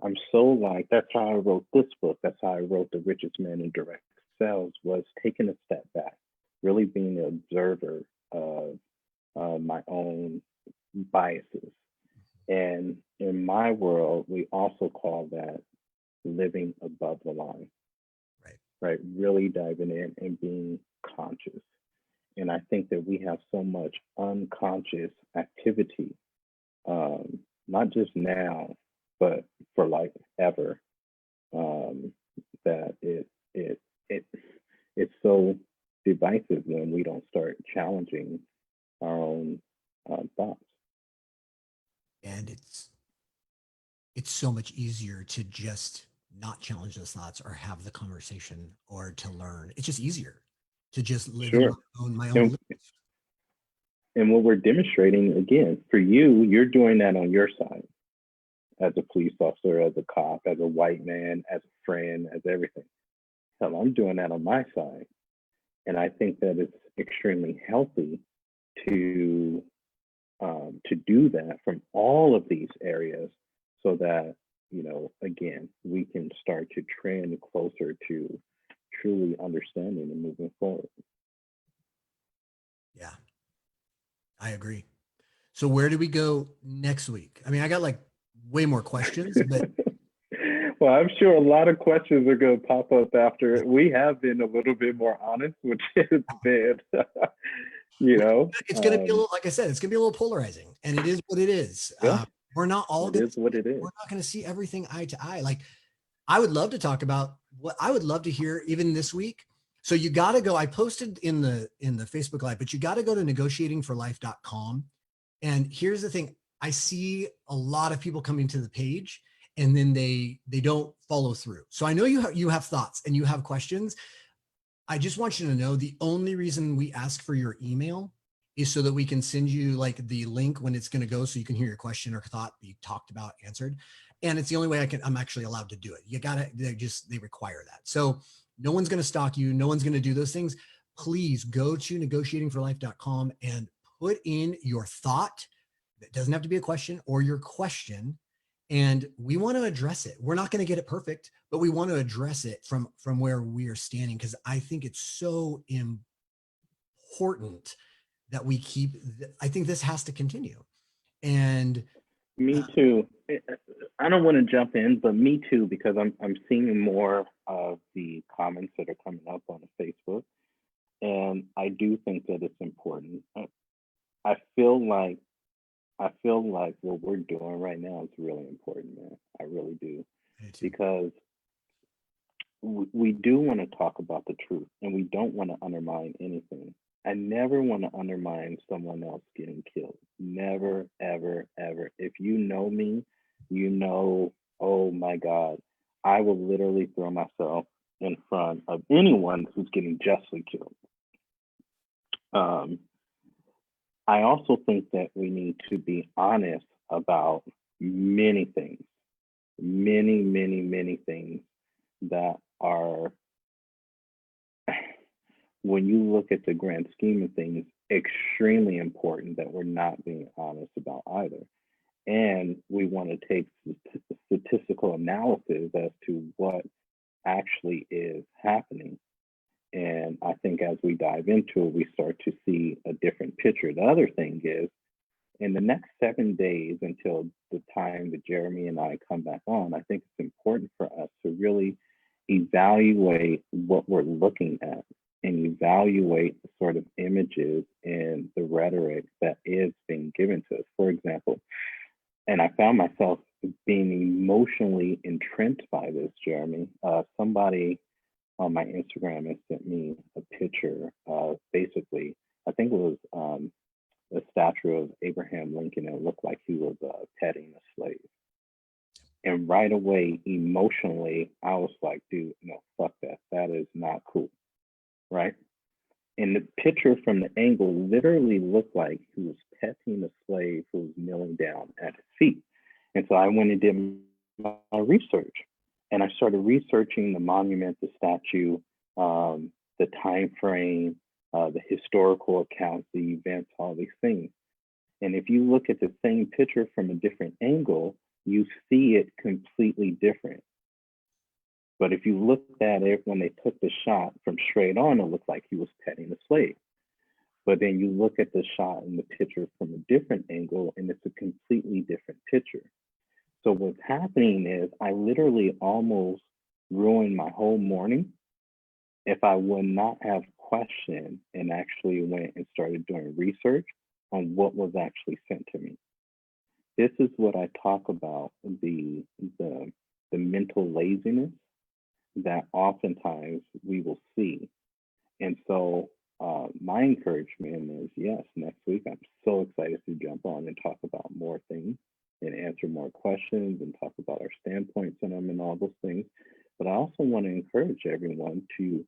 I'm so like, that's how I wrote this book. That's how I wrote The Richest Man in Direct Sales, was taking a step back, really being an observer of my own biases. And in my world, we also call that living above the line, right? Really diving in and being conscious. And I think that we have so much unconscious activity, not just now, but for like ever, that it's so divisive when we don't start challenging our own thoughts. And it's so much easier to just not challenge those thoughts or have the conversation or to learn. It's just easier to just live in my own life. And what we're demonstrating, again, for you, you're doing that on your side as a police officer, as a cop, as a white man, as a friend, as everything. So I'm doing that on my side. And I think that it's extremely healthy to do that from all of these areas, so that, again, we can start to trend closer to truly understanding and moving forward. Yeah, I agree. So where do we go next week? I mean, I got like way more questions, but well, I'm sure a lot of questions are going to pop up after. We have been a little bit more honest, which is bad. It's going to be a little, like I said, it's going to be a little polarizing, and it is what it is. Yeah. We're not all it is what it is. We're not going to see everything eye to eye. Like, I would love to talk about what I would love to hear even this week. So you got to go. I posted in the Facebook Live, but you got to go to negotiatingforlife.com. And here's the thing: I see a lot of people coming to the page, and then they don't follow through. So I know you have thoughts and you have questions. I just want you to know the only reason we ask for your email is so that we can send you like the link when it's going to go, so you can hear your question or thought that you talked about answered. And it's the only way I'm actually allowed to do it. They require that. So no one's going to stalk you. No one's going to do those things. Please go to negotiatingforlife.com and put in your thought. It doesn't have to be a question, or your question. And we want to address it. We're not going to get it perfect, but we want to address it from where we are standing, because I think it's so important that we keep. I think this has to continue. And me too. I don't want to jump in, but me too, because I'm seeing more of the comments that are coming up on Facebook, and I do think that it's important. I feel like I feel like what we're doing right now is really important, man. I really do. I do too. Because we do want to talk about the truth and we don't want to undermine anything. I never want to undermine someone else getting killed. Never, ever, ever. If you know me, you know, oh my God, I will literally throw myself in front of anyone who's getting justly killed. Um, I also think that we need to be honest about many things, many, many, many things that are, when you look at the grand scheme of things, extremely important that we're not being honest about either. And we want to take statistical analysis as to what actually is happening. And I think as we dive into it, we start to see a different picture. The other thing is, in the next 7 days until the time that Jeremy and I come back on, I think it's important for us to really evaluate what we're looking at and evaluate the sort of images and the rhetoric that is being given to us. For example, and I found myself being emotionally entrenched by this, Jeremy. Somebody on my Instagram has sent me a picture of basically, I think it was a statue of Abraham Lincoln. And it looked like he was petting a slave. And right away, emotionally, I was like, dude, no, fuck that. That is not cool. Right. And the picture from the angle literally looked like he was petting a slave who was kneeling down at his feet. And so I went and did my research. And I started researching the monument, the statue, the time frame, the historical accounts, the events, all these things. And if you look at the same picture from a different angle, you see it completely different. But if you looked at it when they took the shot from straight on, it looked like he was petting a slave. But then you look at the shot in the picture from a different angle, and it's a completely different picture. So what's happening is I literally almost ruined my whole morning if I would not have questioned and actually went and started doing research on what was actually sent to me. This is what I talk about, the mental laziness that oftentimes we will see. And so my encouragement is, yes, next week I'm so excited to jump on and talk about more things and answer more questions and talk about our standpoints on them and all those things. But I also want to encourage everyone to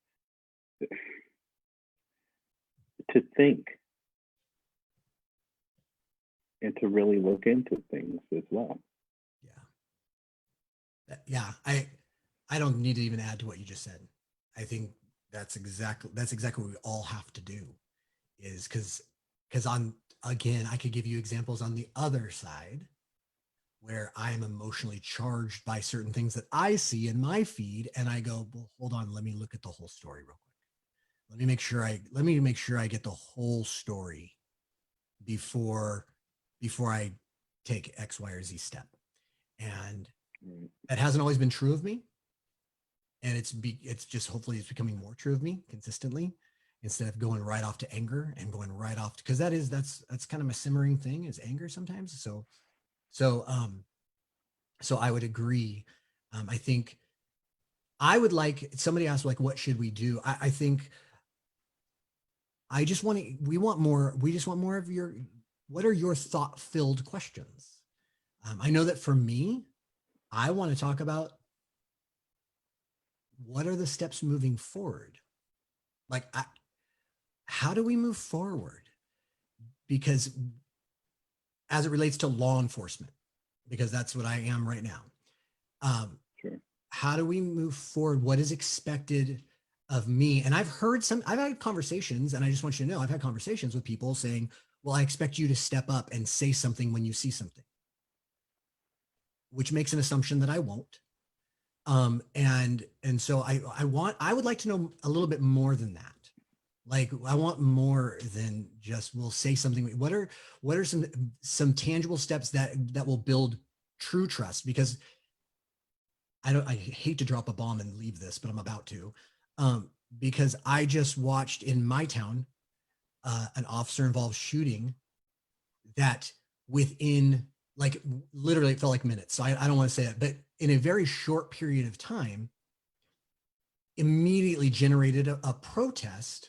think and to really look into things as well. Yeah. I don't need to even add to what you just said. I think that's exactly what we all have to do, is because on, again, I could give you examples on the other side where I am emotionally charged by certain things that I see in my feed, and I go, well, hold on, let me look at the whole story real quick. Let me make sure I get the whole story before I take X, Y, or Z step. And that hasn't always been true of me. And it's just, hopefully it's becoming more true of me consistently, instead of going right off to anger and going right off, because that's kind of my simmering thing, is anger sometimes. So I would agree. I think I would like, somebody asked, like, what should we do? I think we just want more of your, what are your thought-filled questions? I know that for me, I want to talk about, what are the steps moving forward? Like, how do we move forward? Because as it relates to law enforcement, because that's what I am right now. Sure. How do we move forward? What is expected of me? And I've had conversations, and I just want you to know, I've had conversations with people saying, well, I expect you to step up and say something when you see something, which makes an assumption that I won't. And so I would like to know a little bit more than that. Like, I want more than just, we'll say something. What are some tangible steps that will build true trust? Because I hate to drop a bomb and leave this, but I'm about to, because I just watched in my town, an officer involved shooting that within, like, literally it felt like minutes. So I don't want to say that, but in a very short period of time, immediately generated a protest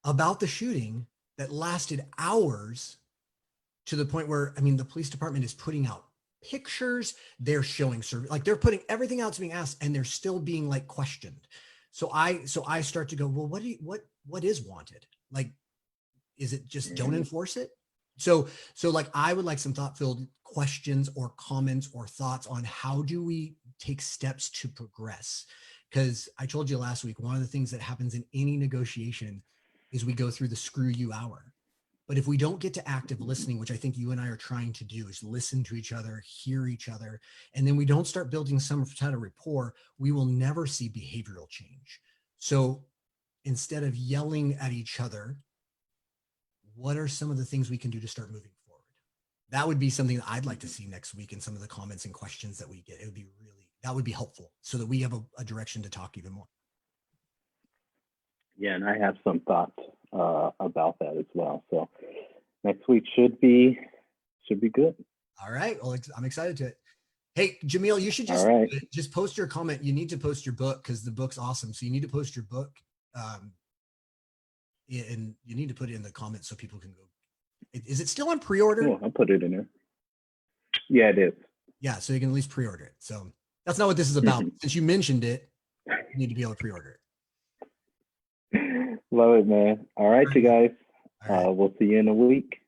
about the shooting that lasted hours, to the point where, I mean, the police department is putting out pictures, they're showing like they're putting everything out to being asked, and they're still being like questioned. So I start to go, well, what is wanted? Like, is it just don't enforce it? So like, I would like some thought-filled questions or comments or thoughts on how do we take steps to progress? Because I told you last week, one of the things that happens in any negotiation is we go through the screw you hour. But if we don't get to active listening, which I think you and I are trying to do, is listen to each other, hear each other, and then we don't start building some kind of rapport, we will never see behavioral change. So instead of yelling at each other, what are some of the things we can do to start moving forward? That would be something that I'd like to see next week in some of the comments and questions that we get. It would be really, that would be helpful so that we have a direction to talk even more. Yeah, and I have some thoughts about that as well. So next week should be good. All right. Well, I'm excited to it. Hey, Jamil, you should just just post your comment. You need to post your book because the book's awesome. So you need to post your book, and you need to put it in the comments so people can go. Is it still on pre-order? Cool. I'll put it in there. Yeah, it is. Yeah, so you can at least pre-order it. So that's not what this is about. Since you mentioned it, you need to be able to pre-order it. Love it, man. All right, you guys. We'll see you in a week.